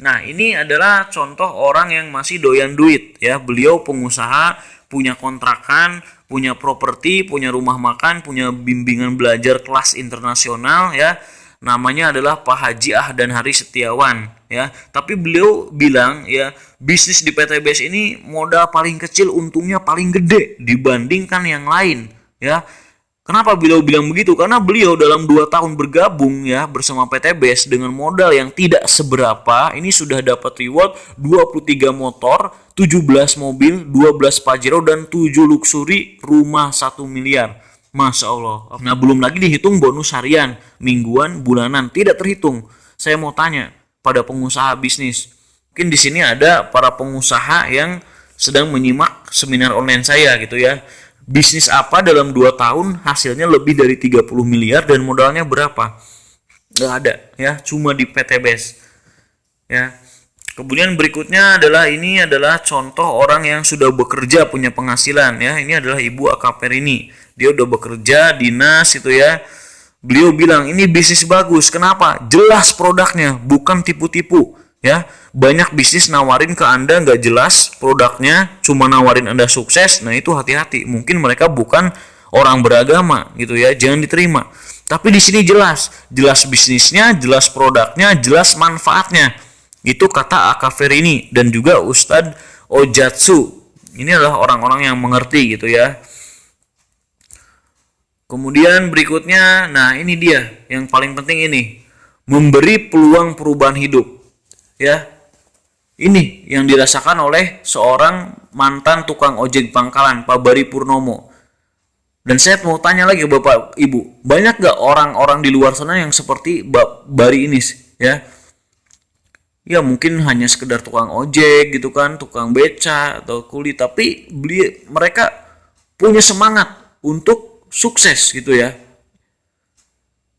Nah, ini adalah contoh orang yang masih doyan duit ya. Beliau pengusaha, punya kontrakan, punya properti, punya rumah makan, punya bimbingan belajar kelas internasional ya. Namanya adalah Pak Haji Ahdan Hari Setiawan ya. Tapi beliau bilang ya, bisnis di PTBS ini modal paling kecil, untungnya paling gede dibandingkan yang lain ya. Kenapa beliau bilang begitu? Karena beliau dalam 2 tahun bergabung ya bersama PTBS dengan modal yang tidak seberapa, ini sudah dapat reward 23 motor, 17 mobil, 12 Pajero, dan 7 luxury rumah 1 miliar. Masya Allah. Nah, belum lagi dihitung bonus harian, mingguan, bulanan, tidak terhitung. Saya mau tanya pada pengusaha bisnis. Mungkin di sini ada para pengusaha yang sedang menyimak seminar online saya gitu ya. Bisnis apa dalam 2 tahun hasilnya lebih dari 30 miliar dan modalnya berapa? Nggak ada ya, cuma di PTBS ya. Kemudian berikutnya adalah contoh orang yang sudah bekerja punya penghasilan ya. Ini adalah Ibu Akaper ini. Dia udah bekerja dinas itu ya. Beliau bilang ini bisnis bagus. Kenapa? Jelas produknya, bukan tipu-tipu ya. Banyak bisnis nawarin ke Anda nggak jelas produknya, cuma nawarin Anda sukses. Nah itu hati-hati. Mungkin mereka bukan orang beragama gitu ya. Jangan diterima. Tapi di sini jelas bisnisnya, jelas produknya, jelas manfaatnya. Itu kata Akaverini dan juga Ustadz Ojatsu. Ini adalah orang-orang yang mengerti gitu ya. Kemudian berikutnya, nah ini dia yang paling penting ini, memberi peluang perubahan hidup. Ya. Ini yang dirasakan oleh seorang mantan tukang ojek pangkalan, Pak Bari Purnomo. Dan saya mau tanya lagi Bapak Ibu, banyak gak orang-orang di luar sana yang seperti Bari ini ya? Ya mungkin hanya sekedar tukang ojek gitu kan, tukang beca atau kuli, tapi mereka punya semangat untuk sukses gitu ya.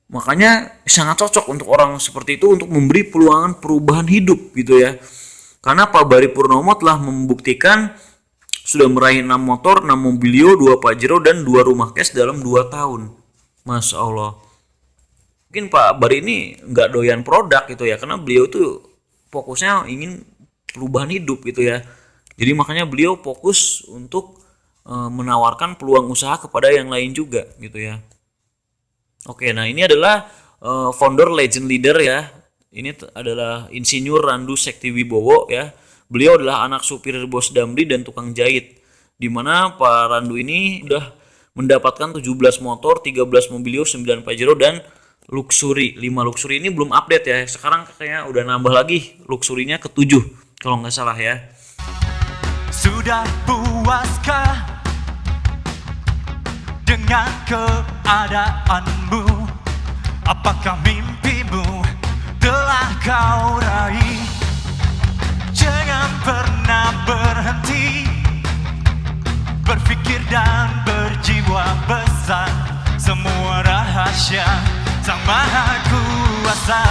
Makanya sangat cocok untuk orang seperti itu untuk memberi perubahan hidup gitu ya. Karena Pak Bari Purnomo telah membuktikan sudah meraih 6 motor, 6 mobilio, 2 Pajero dan 2 rumah cash dalam 2 tahun. Masya Allah. Mungkin Pak Bari ini nggak doyan produk gitu ya, karena beliau tuh fokusnya ingin perubahan hidup gitu ya. Jadi makanya beliau fokus untuk menawarkan peluang usaha kepada yang lain juga gitu ya. Oke, nah ini adalah founder legend leader ya. Ini adalah Insinyur Randu Sektiwibowo ya. Beliau adalah anak supir bos Damri dan tukang jahit. Di mana Pak Randu ini udah mendapatkan 17 motor, 13 mobilio, 9 Pajero dan Luxury. 5 Luxury ini belum update ya. Sekarang kayaknya udah nambah lagi Luxury-nya ke-7 kalau nggak salah ya. Sudah puaskah dengan keadaanmu? Apakah mimpimu telah kau raih? Jangan pernah berhenti berpikir dan berjiwa besar. Semua rahasia Sang Maha Kuasa.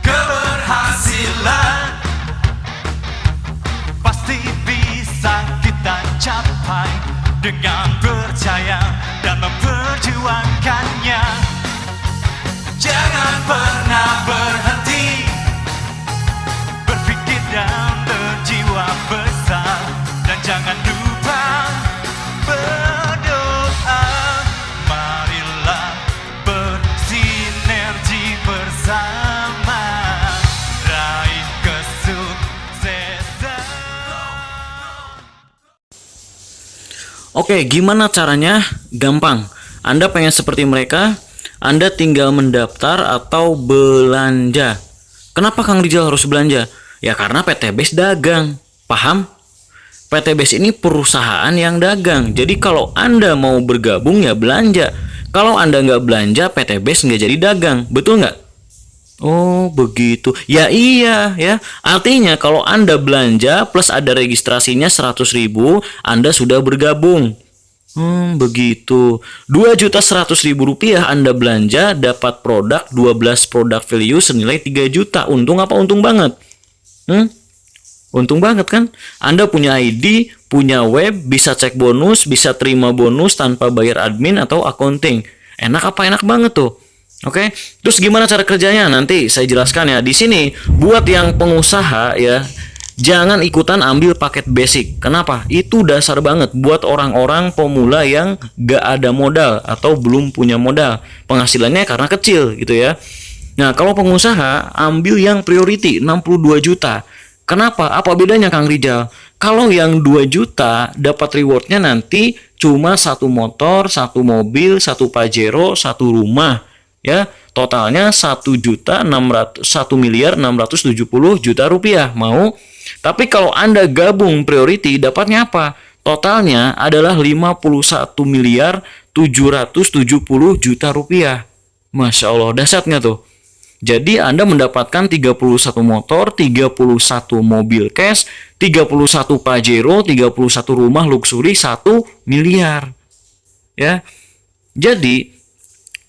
Keberhasilan pasti bisa kita capai dengan percaya dan memperjuangkannya. Jangan pernah berhenti berpikir dan berjiwa besar, dan jangan lupa berdoa. Marilah bersinergi bersama raih kesuksesan. Oke, gimana caranya? Gampang. Anda pengen seperti mereka, Anda tinggal mendaftar atau belanja. Kenapa Kang Rijal harus belanja? Ya karena PT BES dagang. Paham? PT BES ini perusahaan yang dagang. Jadi kalau Anda mau bergabung ya belanja. Kalau Anda nggak belanja, PT BES nggak jadi dagang. Betul nggak? Oh begitu. Ya iya ya. Artinya kalau Anda belanja plus ada registrasinya 100.000, Anda sudah bergabung. Begitu. 2.100.000 rupiah Anda belanja, dapat produk 12 produk value senilai 3 juta. Untung apa untung banget? Untung banget kan? Anda punya ID, punya web, bisa cek bonus, bisa terima bonus tanpa bayar admin atau accounting. Enak apa enak banget tuh. Oke. Terus gimana cara kerjanya? Nanti saya jelaskan ya. Di sini buat yang pengusaha ya, jangan ikutan ambil paket basic. Kenapa? Itu dasar banget buat orang-orang pemula yang gak ada modal atau belum punya modal. Penghasilannya karena kecil gitu ya. Nah, kalau pengusaha ambil yang priority 62 juta. Kenapa? Apa bedanya Kang Rijal? Kalau yang 2 juta dapat rewardnya nanti cuma 1 motor, 1 mobil, 1 Pajero, 1 rumah. Ya, totalnya 1.670.000 rupiah. Mau? Tapi kalau Anda gabung priority dapatnya apa? Totalnya adalah 51.770.000 rupiah. Masya Allah, dahsyat nggak tuh? Jadi Anda mendapatkan 31 motor, 31 mobil cash, 31 Pajero, 31 rumah luxury, 1 miliar. Ya. Jadi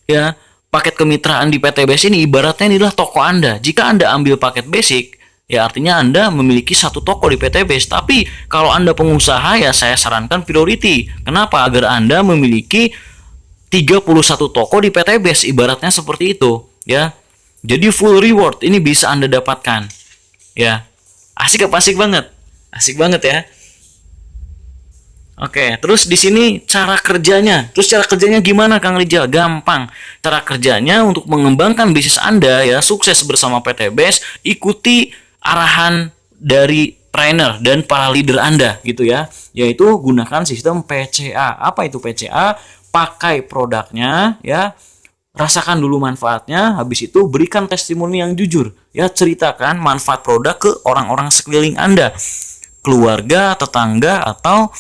ya, paket kemitraan di PTBS ini ibaratnya inilah toko Anda. Jika Anda ambil paket basic, ya artinya Anda memiliki satu toko di PTBS. Tapi kalau Anda pengusaha, ya saya sarankan priority. Kenapa? Agar Anda memiliki 31 toko di PTBS, ibaratnya seperti itu, ya. Jadi full reward ini bisa Anda dapatkan. Ya. Asik apa asik banget? Asik banget ya. Oke, terus di sini cara kerjanya. Terus cara kerjanya gimana Kang Rijal? Gampang. Cara kerjanya untuk mengembangkan bisnis Anda ya, sukses bersama PTBS, ikuti arahan dari trainer dan para leader Anda gitu ya. Yaitu gunakan sistem PCA. Apa itu PCA? Pakai produknya ya. Rasakan dulu manfaatnya, habis itu berikan testimoni yang jujur. Ya, ceritakan manfaat produk ke orang-orang sekeliling Anda. Keluarga, tetangga, atau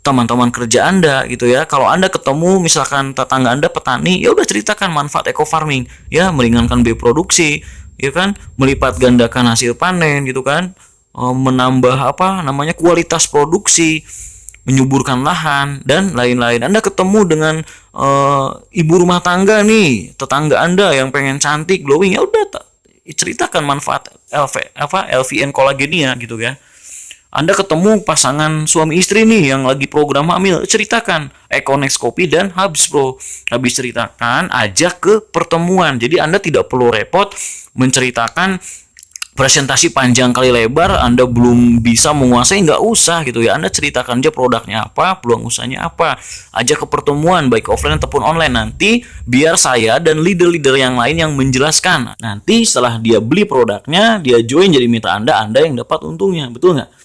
teman-teman kerja Anda gitu ya. Kalau Anda ketemu misalkan tetangga Anda petani, ya udah ceritakan manfaat eco farming, ya, meringankan biaya produksi, ya kan, melipat gandakan hasil panen gitu kan, menambah kualitas produksi, menyuburkan lahan dan lain-lain. Anda ketemu dengan ibu rumah tangga nih, tetangga Anda yang pengen cantik, glowing, ya udah ceritakan manfaat LVN kolagenia gitu ya. Anda ketemu pasangan suami istri nih yang lagi program hamil, ceritakan Econex Kopi dan Habs Pro. Habis ceritakan, ajak ke pertemuan. Jadi Anda tidak perlu repot menceritakan presentasi panjang kali lebar, Anda belum bisa menguasai, nggak usah gitu ya. Anda ceritakan aja produknya apa, peluang usahanya apa. Ajak ke pertemuan baik offline ataupun online. Nanti biar saya dan leader-leader yang lain yang menjelaskan. Nanti setelah dia beli produknya, dia join jadi mitra Anda yang dapat untungnya. Betul nggak?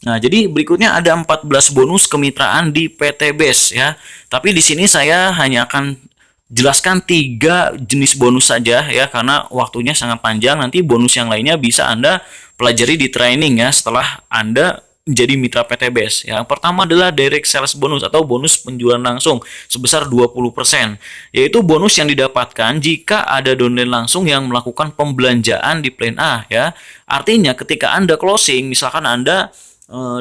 Nah, jadi berikutnya ada 14 bonus kemitraan di PTBS ya. Tapi di sini saya hanya akan jelaskan 3 jenis bonus saja ya, karena waktunya sangat panjang. Nanti bonus yang lainnya bisa Anda pelajari di training ya setelah Anda menjadi mitra PTBS. Yang pertama adalah direct sales bonus atau bonus penjualan langsung sebesar 20%, yaitu bonus yang didapatkan jika ada downline langsung yang melakukan pembelanjaan di plan A ya. Artinya ketika Anda closing, misalkan Anda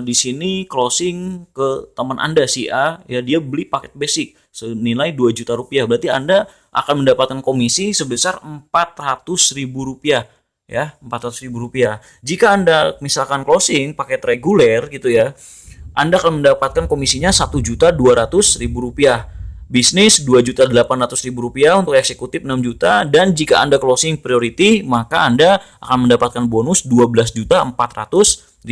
di sini closing ke teman Anda si A ya, dia beli paket basic senilai 2 juta rupiah, berarti Anda akan mendapatkan komisi sebesar 400 ribu rupiah ya, 400 ribu rupiah. Jika Anda misalkan closing paket reguler gitu ya, Anda akan mendapatkan komisinya 1.200.000 rupiah. Bisnis 2.800.000 rupiah, untuk eksekutif 6 juta, dan jika Anda closing priority maka Anda akan mendapatkan bonus 12.400.000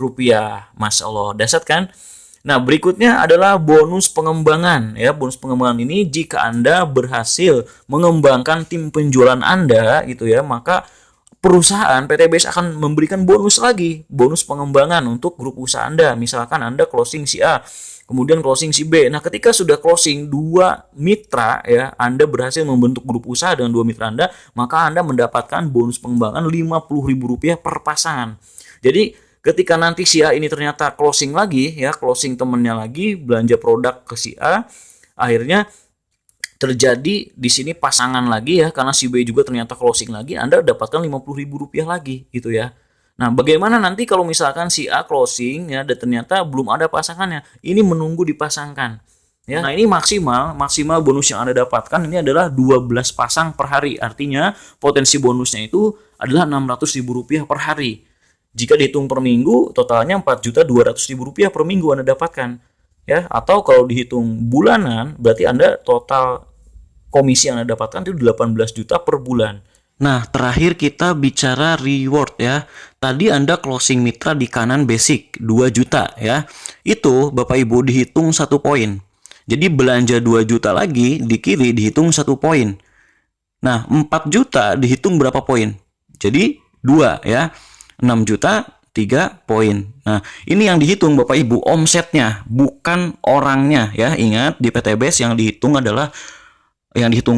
rupiah. Masya Allah, dahsyat kan? Nah, berikutnya adalah bonus pengembangan ya. Bonus pengembangan ini jika Anda berhasil mengembangkan tim penjualan Anda gitu ya, maka perusahaan PTBS akan memberikan bonus lagi, bonus pengembangan untuk grup usaha Anda. Misalkan Anda closing si A, kemudian closing si B. Nah, ketika sudah closing 2 mitra ya, Anda berhasil membentuk grup usaha dengan 2 mitra Anda, maka Anda mendapatkan bonus pengembangan Rp50.000 per pasangan. Jadi ketika nanti si A ini ternyata closing lagi ya, closing temennya lagi, belanja produk ke si A, akhirnya terjadi di sini pasangan lagi ya, karena si B juga ternyata closing lagi, Anda dapatkan Rp50.000 lagi gitu ya. Nah, bagaimana nanti kalau misalkan si A closing ya dan ternyata belum ada pasangannya? Ini menunggu dipasangkan ya. Nah, ini maksimal bonus yang Anda dapatkan ini adalah 12 pasang per hari. Artinya potensi bonusnya itu adalah Rp600.000 per hari. Jika dihitung per minggu, totalnya Rp4.200.000 per minggu Anda dapatkan ya. Atau kalau dihitung bulanan, berarti Anda total komisi yang Anda dapatkan itu 18 juta per bulan. Nah, terakhir kita bicara reward ya. Tadi Anda closing mitra di kanan basic 2 juta ya. Itu Bapak Ibu dihitung 1 poin. Jadi belanja 2 juta lagi di kiri dihitung 1 poin. Nah, 4 juta dihitung berapa poin? Jadi 2 ya. 6 juta 3 poin. Nah, ini yang dihitung Bapak Ibu omsetnya, bukan orangnya ya. Ingat, di PTBS yang dihitung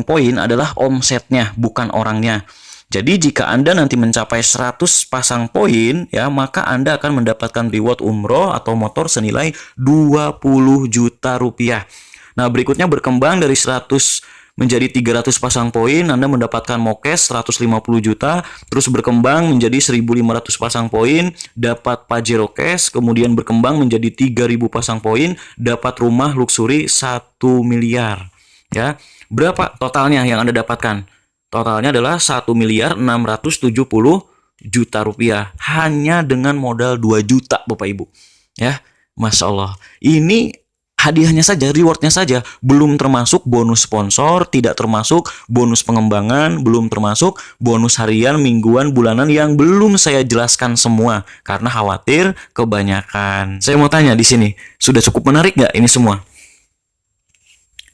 poin adalah omsetnya, bukan orangnya. Jadi jika Anda nanti mencapai 100 pasang poin ya, maka Anda akan mendapatkan reward umroh atau motor senilai 20 juta rupiah. Nah, berikutnya berkembang dari 100 menjadi 300 pasang poin, Anda mendapatkan mokes 150 juta, terus berkembang menjadi 1.500 pasang poin, dapat Pajero cash, kemudian berkembang menjadi 3.000 pasang poin, dapat rumah luxury 1 miliar. Ya, berapa totalnya yang Anda dapatkan? Totalnya adalah 1.670 juta rupiah hanya dengan modal 2 juta Bapak Ibu. Ya, Masya Allah. Ini hadiahnya saja, rewardnya saja, belum termasuk bonus sponsor, tidak termasuk bonus pengembangan, belum termasuk bonus harian, mingguan, bulanan yang belum saya jelaskan semua karena khawatir kebanyakan. Saya mau tanya di sini, sudah cukup menarik nggak ini semua?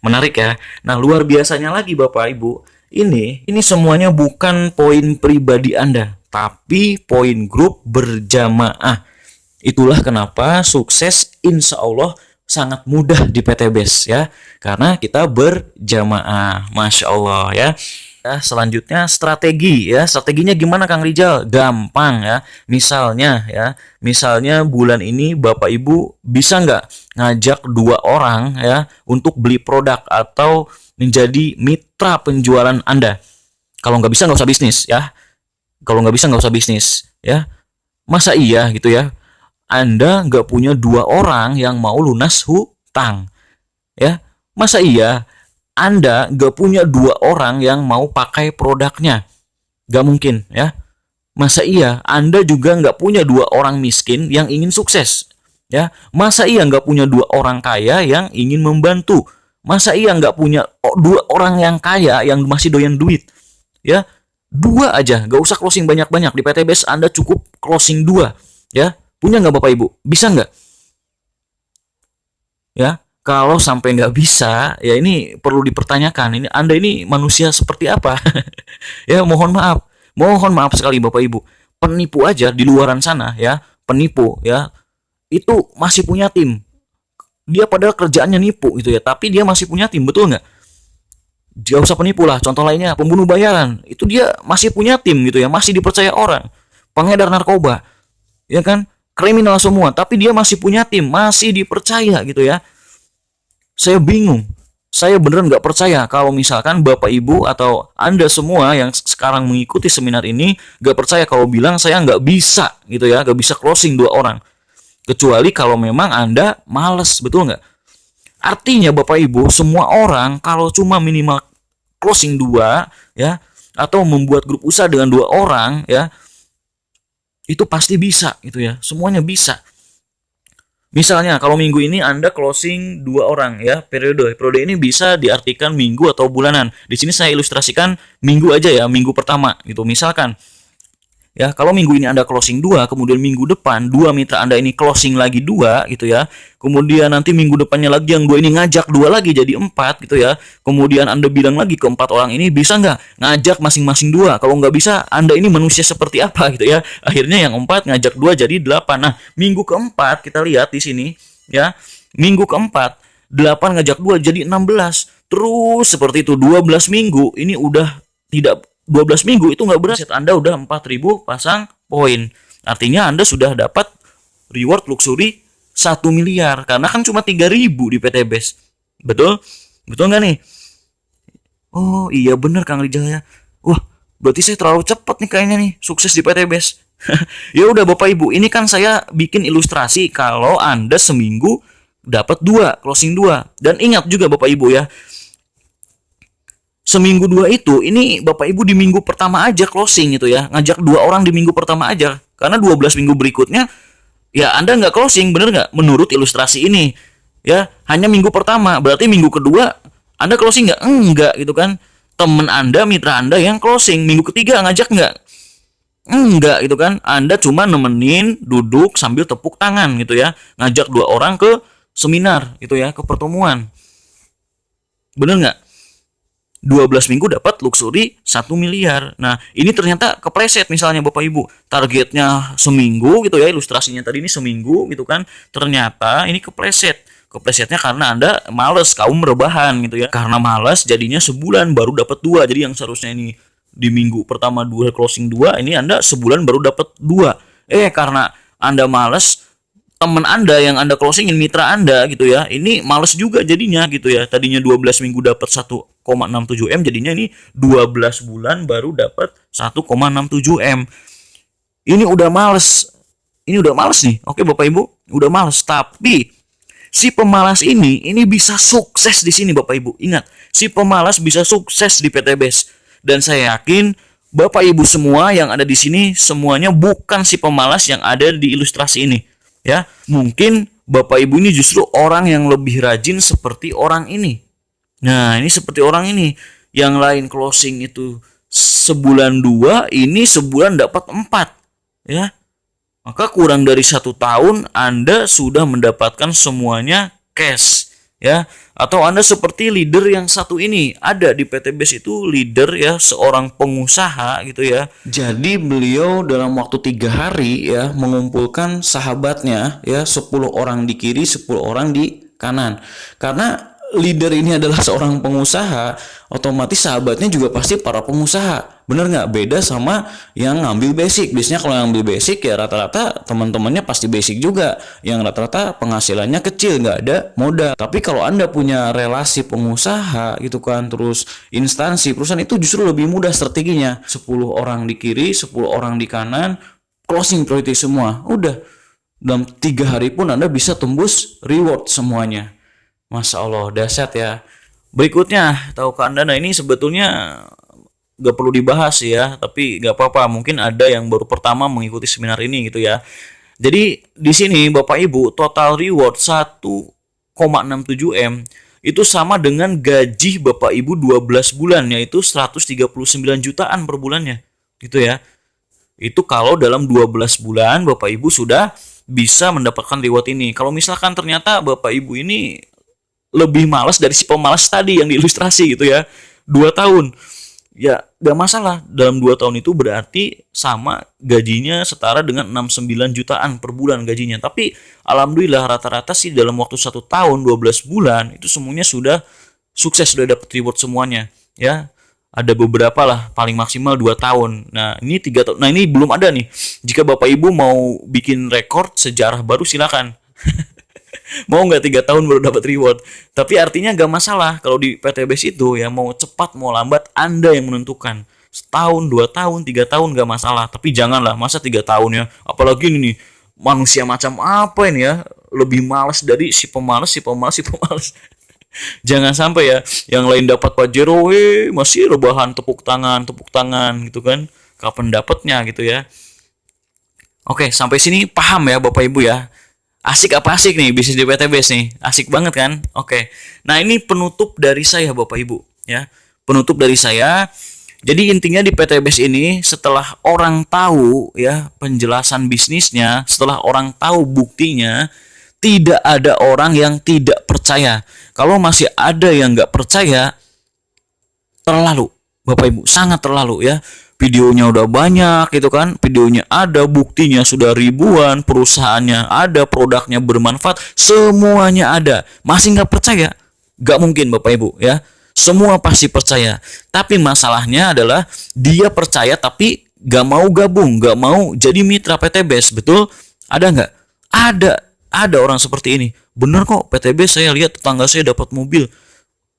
Menarik ya. Nah, luar biasanya lagi Bapak Ibu, ini semuanya bukan poin pribadi Anda, tapi poin grup berjamaah. Itulah kenapa sukses insya Allah sangat mudah di PT BES ya, karena kita berjamaah. Masya Allah ya. Selanjutnya strategi ya. Strateginya gimana Kang Rijal? Gampang ya. Misalnya bulan ini Bapak Ibu bisa nggak ngajak 2 orang ya untuk beli produk atau menjadi mitra penjualan Anda. Kalau nggak bisa nggak usah bisnis ya. Masa iya gitu ya? Anda nggak punya 2 orang yang mau lunas hutang ya? Masa iya Anda nggak punya 2 orang yang mau pakai produknya? Nggak mungkin ya. Masa iya Anda juga nggak punya 2 orang miskin yang ingin sukses ya? Masa iya nggak punya 2 orang kaya yang ingin membantu? Masa iya nggak punya 2 orang yang kaya yang masih doyan duit ya? 2 aja, nggak usah closing banyak-banyak. Di PT BES Anda cukup closing 2 ya. Punya nggak Bapak Ibu? Bisa nggak? Ya, kalau sampai nggak bisa, ya ini perlu dipertanyakan. Ini Anda ini manusia seperti apa? Ya, mohon maaf sekali Bapak Ibu. Penipu aja di luaran sana ya, penipu ya, itu masih punya tim. Dia padahal kerjaannya nipu gitu ya, tapi dia masih punya tim, betul nggak? Gak usah penipu lah. Contoh lainnya pembunuh bayaran, itu dia masih punya tim gitu ya, masih dipercaya orang. Pengedar narkoba, ya kan? Kriminal semua, tapi dia masih punya tim, masih dipercaya gitu ya. Saya bingung, saya beneran nggak percaya kalau misalkan Bapak Ibu atau Anda semua yang sekarang mengikuti seminar ini nggak percaya kalau bilang saya nggak bisa gitu ya, nggak bisa closing 2 orang. Kecuali kalau memang Anda males, betul nggak? Artinya Bapak Ibu, semua orang kalau cuma minimal closing 2 ya, atau membuat grup usaha dengan 2 orang ya, itu pasti bisa gitu ya, semuanya bisa. Misalnya kalau minggu ini Anda closing 2 orang ya, periode ini bisa diartikan minggu atau bulanan. Di sini saya ilustrasikan minggu aja ya, minggu pertama gitu. Misalkan ya, kalau minggu ini Anda closing 2, kemudian minggu depan 2 mitra Anda ini closing lagi 2 gitu ya. Kemudian nanti minggu depannya lagi yang 2 ini ngajak 2 lagi jadi 4 gitu ya. Kemudian Anda bilang lagi ke 4 orang ini, bisa nggak ngajak masing-masing 2? Kalau nggak bisa, Anda ini manusia seperti apa gitu ya. Akhirnya yang 4 ngajak 2 jadi 8. Nah, minggu keempat kita lihat di sini ya. Minggu keempat 8 ngajak 2 jadi 16. Terus seperti itu 12 minggu ini udah tidak 12 minggu itu nggak berhasil, Anda udah 4.000 pasang poin. Artinya Anda sudah dapat reward luxury 1 miliar. Karena kan cuma 3.000 di PT BES. Betul? Betul nggak nih? Oh iya bener Kang Rijal ya. Wah, berarti saya terlalu cepat nih kayaknya nih sukses di PT BES. Ya udah Bapak Ibu, ini kan saya bikin ilustrasi kalau Anda seminggu dapat 2, closing 2. Dan ingat juga Bapak Ibu ya, seminggu 2 itu, ini Bapak Ibu di minggu pertama aja closing gitu ya. Ngajak 2 orang di minggu pertama aja. Karena 12 minggu berikutnya, ya Anda nggak closing, bener nggak? Menurut ilustrasi ini. Ya, hanya minggu pertama. Berarti minggu kedua, Anda closing nggak? Enggak gitu kan. Temen Anda, mitra Anda yang closing. Minggu ketiga ngajak nggak? Enggak gitu kan. Anda cuma nemenin, duduk sambil tepuk tangan gitu ya. Ngajak 2 orang ke seminar gitu ya, ke pertemuan. Bener nggak? 12 minggu dapat luxury 1 miliar. Nah, ini ternyata kepleset misalnya Bapak Ibu. Targetnya seminggu gitu ya, ilustrasinya tadi ini seminggu gitu kan. Ternyata ini kepleset. Keplesetnya karena Anda males, kaum rebahan gitu ya. Karena males jadinya sebulan baru dapat 2. Jadi yang seharusnya ini di minggu pertama 2 closing 2, ini Anda sebulan baru dapat 2. Karena Anda males teman Anda yang Anda closingin, mitra Anda gitu ya, ini males juga jadinya gitu ya. Tadinya 12 minggu dapat 1,67 M, jadinya ini 12 bulan baru dapat 1,67 M. Ini udah males. Ini udah males nih. Oke Bapak Ibu, udah males. Tapi si pemalas ini bisa sukses di sini Bapak Ibu. Ingat, si pemalas bisa sukses di PTBS. Dan saya yakin Bapak Ibu semua yang ada di sini semuanya bukan si pemalas yang ada di ilustrasi ini. Ya, mungkin Bapak Ibu ini justru orang yang lebih rajin seperti orang ini. Nah, ini seperti orang ini. Yang lain closing itu sebulan 2, ini sebulan dapat 4. Ya, maka kurang dari 1 tahun Anda sudah mendapatkan semuanya cash. Ya, atau Anda seperti leader yang satu ini, ada di PTBS itu leader ya, seorang pengusaha gitu ya. Jadi beliau dalam waktu 3 hari ya mengumpulkan sahabatnya ya, 10 orang di kiri, 10 orang di kanan. Karena leader ini adalah seorang pengusaha, otomatis sahabatnya juga pasti para pengusaha. Bener nggak? Beda sama yang ngambil basic. Biasanya kalau yang ngambil basic ya rata-rata teman-temannya pasti basic juga. Yang rata-rata penghasilannya kecil, nggak ada modal. Tapi kalau Anda punya relasi pengusaha gitu kan, terus instansi, perusahaan, itu justru lebih mudah strateginya. 10 orang di kiri, 10 orang di kanan, closing priority semua. Udah, dalam 3 hari pun Anda bisa tembus reward semuanya. Masya Allah, dahsyat ya. Berikutnya, tahukah Anda, nah ini sebetulnya gak perlu dibahas ya, tapi gak apa-apa, mungkin ada yang baru pertama mengikuti seminar ini gitu ya. Jadi di sini Bapak Ibu, total reward 1,67 M itu sama dengan gaji Bapak Ibu 12 bulan, yaitu 139 jutaan per bulannya gitu ya. Itu kalau dalam 12 bulan Bapak Ibu sudah bisa mendapatkan reward ini. Kalau misalkan ternyata Bapak Ibu ini lebih malas dari si pemalas tadi yang diilustrasi gitu ya, 2 tahun ya gak masalah. Dalam 2 tahun itu berarti sama gajinya setara dengan 69 jutaan per bulan gajinya. Tapi alhamdulillah rata-rata sih dalam waktu 1 tahun 12 bulan itu semuanya sudah sukses, sudah dapat reward semuanya ya. Ada beberapa lah, paling maksimal 2 tahun. Nah ini 3 tahun. Nah ini belum ada nih. Jika Bapak Ibu mau bikin rekor sejarah baru silakan. Mau nggak 3 tahun baru dapat reward. Tapi artinya nggak masalah kalau di PTBS itu ya, mau cepat mau lambat Anda yang menentukan. Setahun, 2 tahun, 3 tahun nggak masalah. Tapi janganlah masa 3 tahun ya. Apalagi ini nih, manusia macam apa ini ya, lebih malas dari si pemalas. Jangan sampai ya yang lain dapat Pajero, masih rebahan tepuk tangan gitu kan. Kapan dapatnya gitu ya. Oke, sampai sini paham ya Bapak Ibu ya. Asik apa asik nih bisnis di PTBS nih? Asik banget kan? Oke. Nah, ini penutup dari saya Bapak Ibu ya. Penutup dari saya. Jadi intinya di PTBS ini, setelah orang tahu ya penjelasan bisnisnya, setelah orang tahu buktinya, tidak ada orang yang tidak percaya. Kalau masih ada yang nggak percaya, terlalu Bapak Ibu, sangat terlalu ya. Videonya udah banyak gitu kan, videonya ada, buktinya sudah ribuan, perusahaannya ada, produknya bermanfaat, semuanya ada, masih nggak percaya? Nggak mungkin Bapak Ibu ya, semua pasti percaya. Tapi masalahnya adalah dia percaya tapi nggak mau gabung, nggak mau jadi mitra PTBS. Betul? Ada nggak? Ada orang seperti ini. Bener kok, PTBS saya lihat tetangga saya dapat mobil.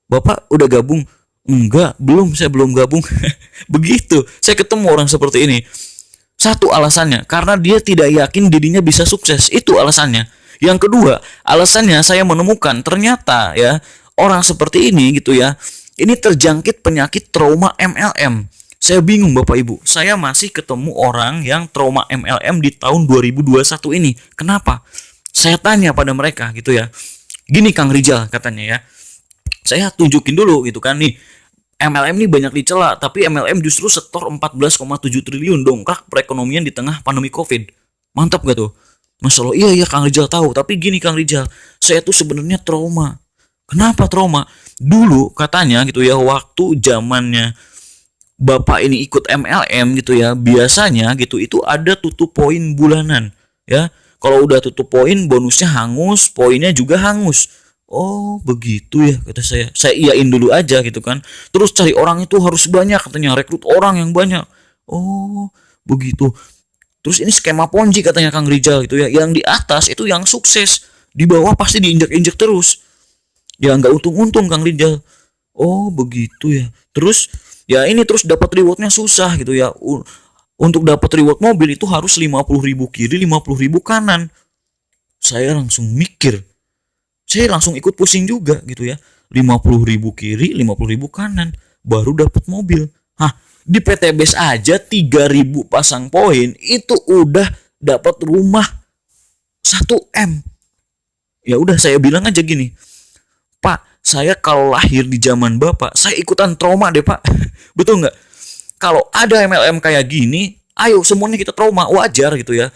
Bapak udah gabung? Enggak, belum, saya belum gabung. Begitu, saya ketemu orang seperti ini. Satu alasannya, karena dia tidak yakin dirinya bisa sukses. Itu alasannya. Yang kedua, alasannya saya menemukan ternyata ya, orang seperti ini gitu ya, ini terjangkit penyakit trauma MLM. Saya bingung Bapak Ibu, saya masih ketemu orang yang trauma MLM di tahun 2021 ini. Kenapa? Saya tanya pada mereka gitu ya. Gini Kang Rijal katanya ya, saya tunjukin dulu gitu kan nih, MLM ini banyak dicela, tapi MLM justru setor 14,7 triliun dongkrak perekonomian di tengah pandemi Covid. Mantap gak tuh? Masya Allah, iya Kang Rijal tahu. Tapi gini Kang Rijal, saya tuh sebenarnya trauma. Kenapa trauma? Dulu katanya gitu ya, waktu zamannya Bapak ini ikut MLM gitu ya, biasanya gitu itu ada tutup poin bulanan ya. Kalau udah tutup poin, bonusnya hangus, poinnya juga hangus. Oh begitu ya, kata saya. Saya iyain dulu aja gitu kan. Terus cari orang itu harus banyak katanya, rekrut orang yang banyak. Oh begitu. Terus ini skema Ponzi katanya Kang Rijal gitu ya. Yang di atas itu yang sukses, di bawah pasti diinjak-injak terus. Ya nggak untung-untung Kang Rijal. Oh begitu ya. Terus ya ini terus dapat rewardnya susah gitu ya. Untuk dapat reward mobil itu harus 50.000 kiri, 50.000 kanan. Saya langsung mikir. Saya langsung ikut pusing juga gitu ya. 50.000 kiri, 50.000 kanan. Baru dapat mobil. Hah, di PTBS aja 3.000 pasang poin itu udah dapat rumah 1 M. Ya udah saya bilang aja gini, Pak, saya kalau lahir di zaman Bapak, saya ikutan trauma deh Pak. Betul nggak? Kalau ada MLM kayak gini, ayo semuanya kita trauma, wajar gitu ya.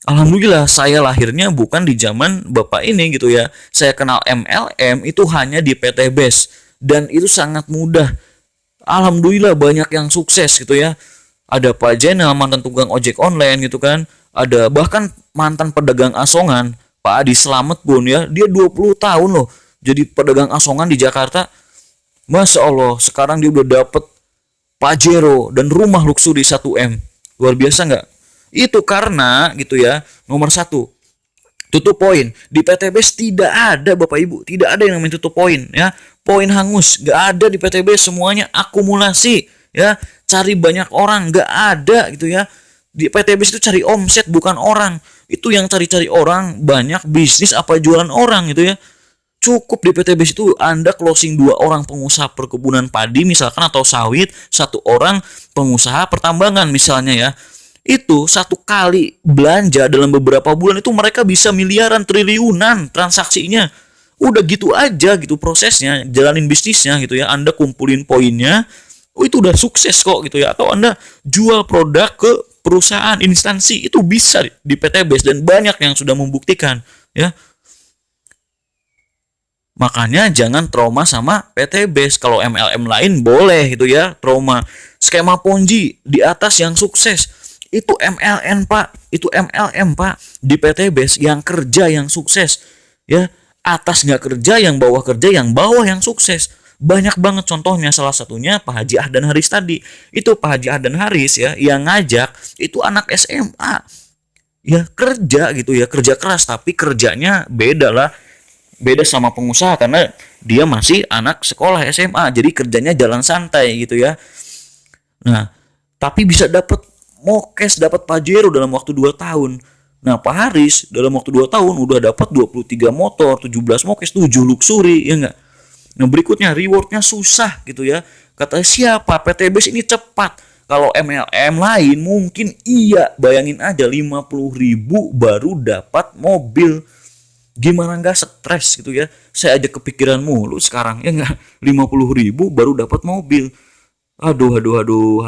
Alhamdulillah saya lahirnya bukan di zaman Bapak ini gitu ya. Saya kenal MLM itu hanya di PTBS dan itu sangat mudah. Alhamdulillah banyak yang sukses gitu ya. Ada Pak Jenal, mantan tukang ojek online gitu kan. Ada bahkan mantan pedagang asongan, Pak Adi Slamet pun ya. Dia 20 tahun loh jadi pedagang asongan di Jakarta. Masya Allah, sekarang dia udah dapet Pajero dan rumah luxury 1 M. Luar biasa nggak? Itu karena gitu ya, nomor satu, tutup poin. Di PTBS tidak ada Bapak Ibu, tidak ada yang namanya tutup poin ya. Poin hangus, nggak ada di PTBS, semuanya akumulasi ya. Cari banyak orang, nggak ada gitu ya. Di PTBS itu cari omset bukan orang. Itu yang cari-cari orang, banyak bisnis apa jualan orang gitu ya. Cukup di PTBS itu Anda closing 2 orang pengusaha perkebunan padi misalkan atau sawit, 1 orang pengusaha pertambangan misalnya ya. Itu 1 kali belanja dalam beberapa bulan itu mereka bisa miliaran, triliunan transaksinya. Udah gitu aja gitu prosesnya, jalanin bisnisnya gitu ya. Anda kumpulin poinnya, oh itu udah sukses kok gitu ya. Atau Anda jual produk ke perusahaan, instansi, itu bisa di PTBS dan banyak yang sudah membuktikan ya. Makanya jangan trauma sama PTBS. Kalau MLM lain boleh gitu ya, trauma. Skema Ponzi di atas yang sukses. Itu MLM Pak, itu MLM Pak. Di PTBS yang kerja yang sukses. Ya, atas nggak kerja, yang bawah kerja, yang bawah yang sukses. Banyak banget contohnya, salah satunya Pak Haji Ahdan Haris tadi. Itu Pak Haji Ahdan Haris ya, yang ngajak itu anak SMA. Ya kerja gitu ya, kerja keras tapi kerjanya beda lah. Beda sama pengusaha karena dia masih anak sekolah SMA, jadi kerjanya jalan santai gitu ya. Nah, tapi bisa dapat mokes, dapat Pajero dalam waktu 2 tahun. Nah, Pak Haris dalam waktu 2 tahun udah dapat 23 motor, 17 mokes, 7 luxury, ya enggak? Nah, berikutnya rewardnya susah gitu ya. Kata siapa? PTBS ini cepat. Kalau MLM lain mungkin iya, bayangin aja 50.000 baru dapat mobil. Gimana nggak stres gitu ya. Saya aja kepikiran mulu sekarang ya nggak, 50.000 baru dapat mobil. Aduh,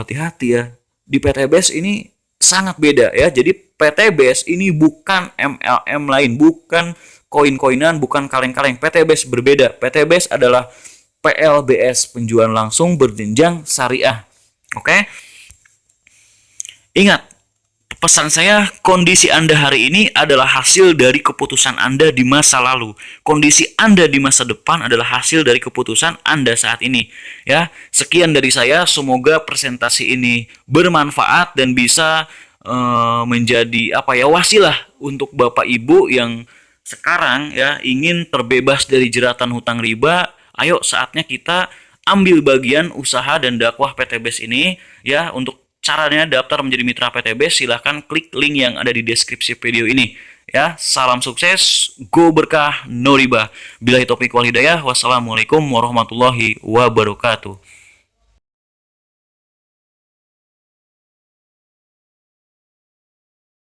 hati-hati ya. Di PTBS ini sangat beda ya. Jadi PTBS ini bukan MLM lain, bukan koin-koinan, bukan kaleng-kaleng. PTBS berbeda. PTBS adalah PLBS, penjualan langsung berjenjang syariah. Oke? Ingat, pesan saya, kondisi Anda hari ini adalah hasil dari keputusan Anda di masa lalu. Kondisi Anda di masa depan adalah hasil dari keputusan Anda saat ini. Ya, sekian dari saya. Semoga presentasi ini bermanfaat dan bisa menjadi wasilah untuk Bapak Ibu yang sekarang ya ingin terbebas dari jeratan hutang riba. Ayo saatnya kita ambil bagian usaha dan dakwah PTBS ini ya. Untuk caranya daftar menjadi mitra PTBS, silahkan klik link yang ada di deskripsi video ini. Ya, salam sukses, go berkah, no riba. Billahi taufiq wal hidayah. Wassalamualaikum warahmatullahi wabarakatuh.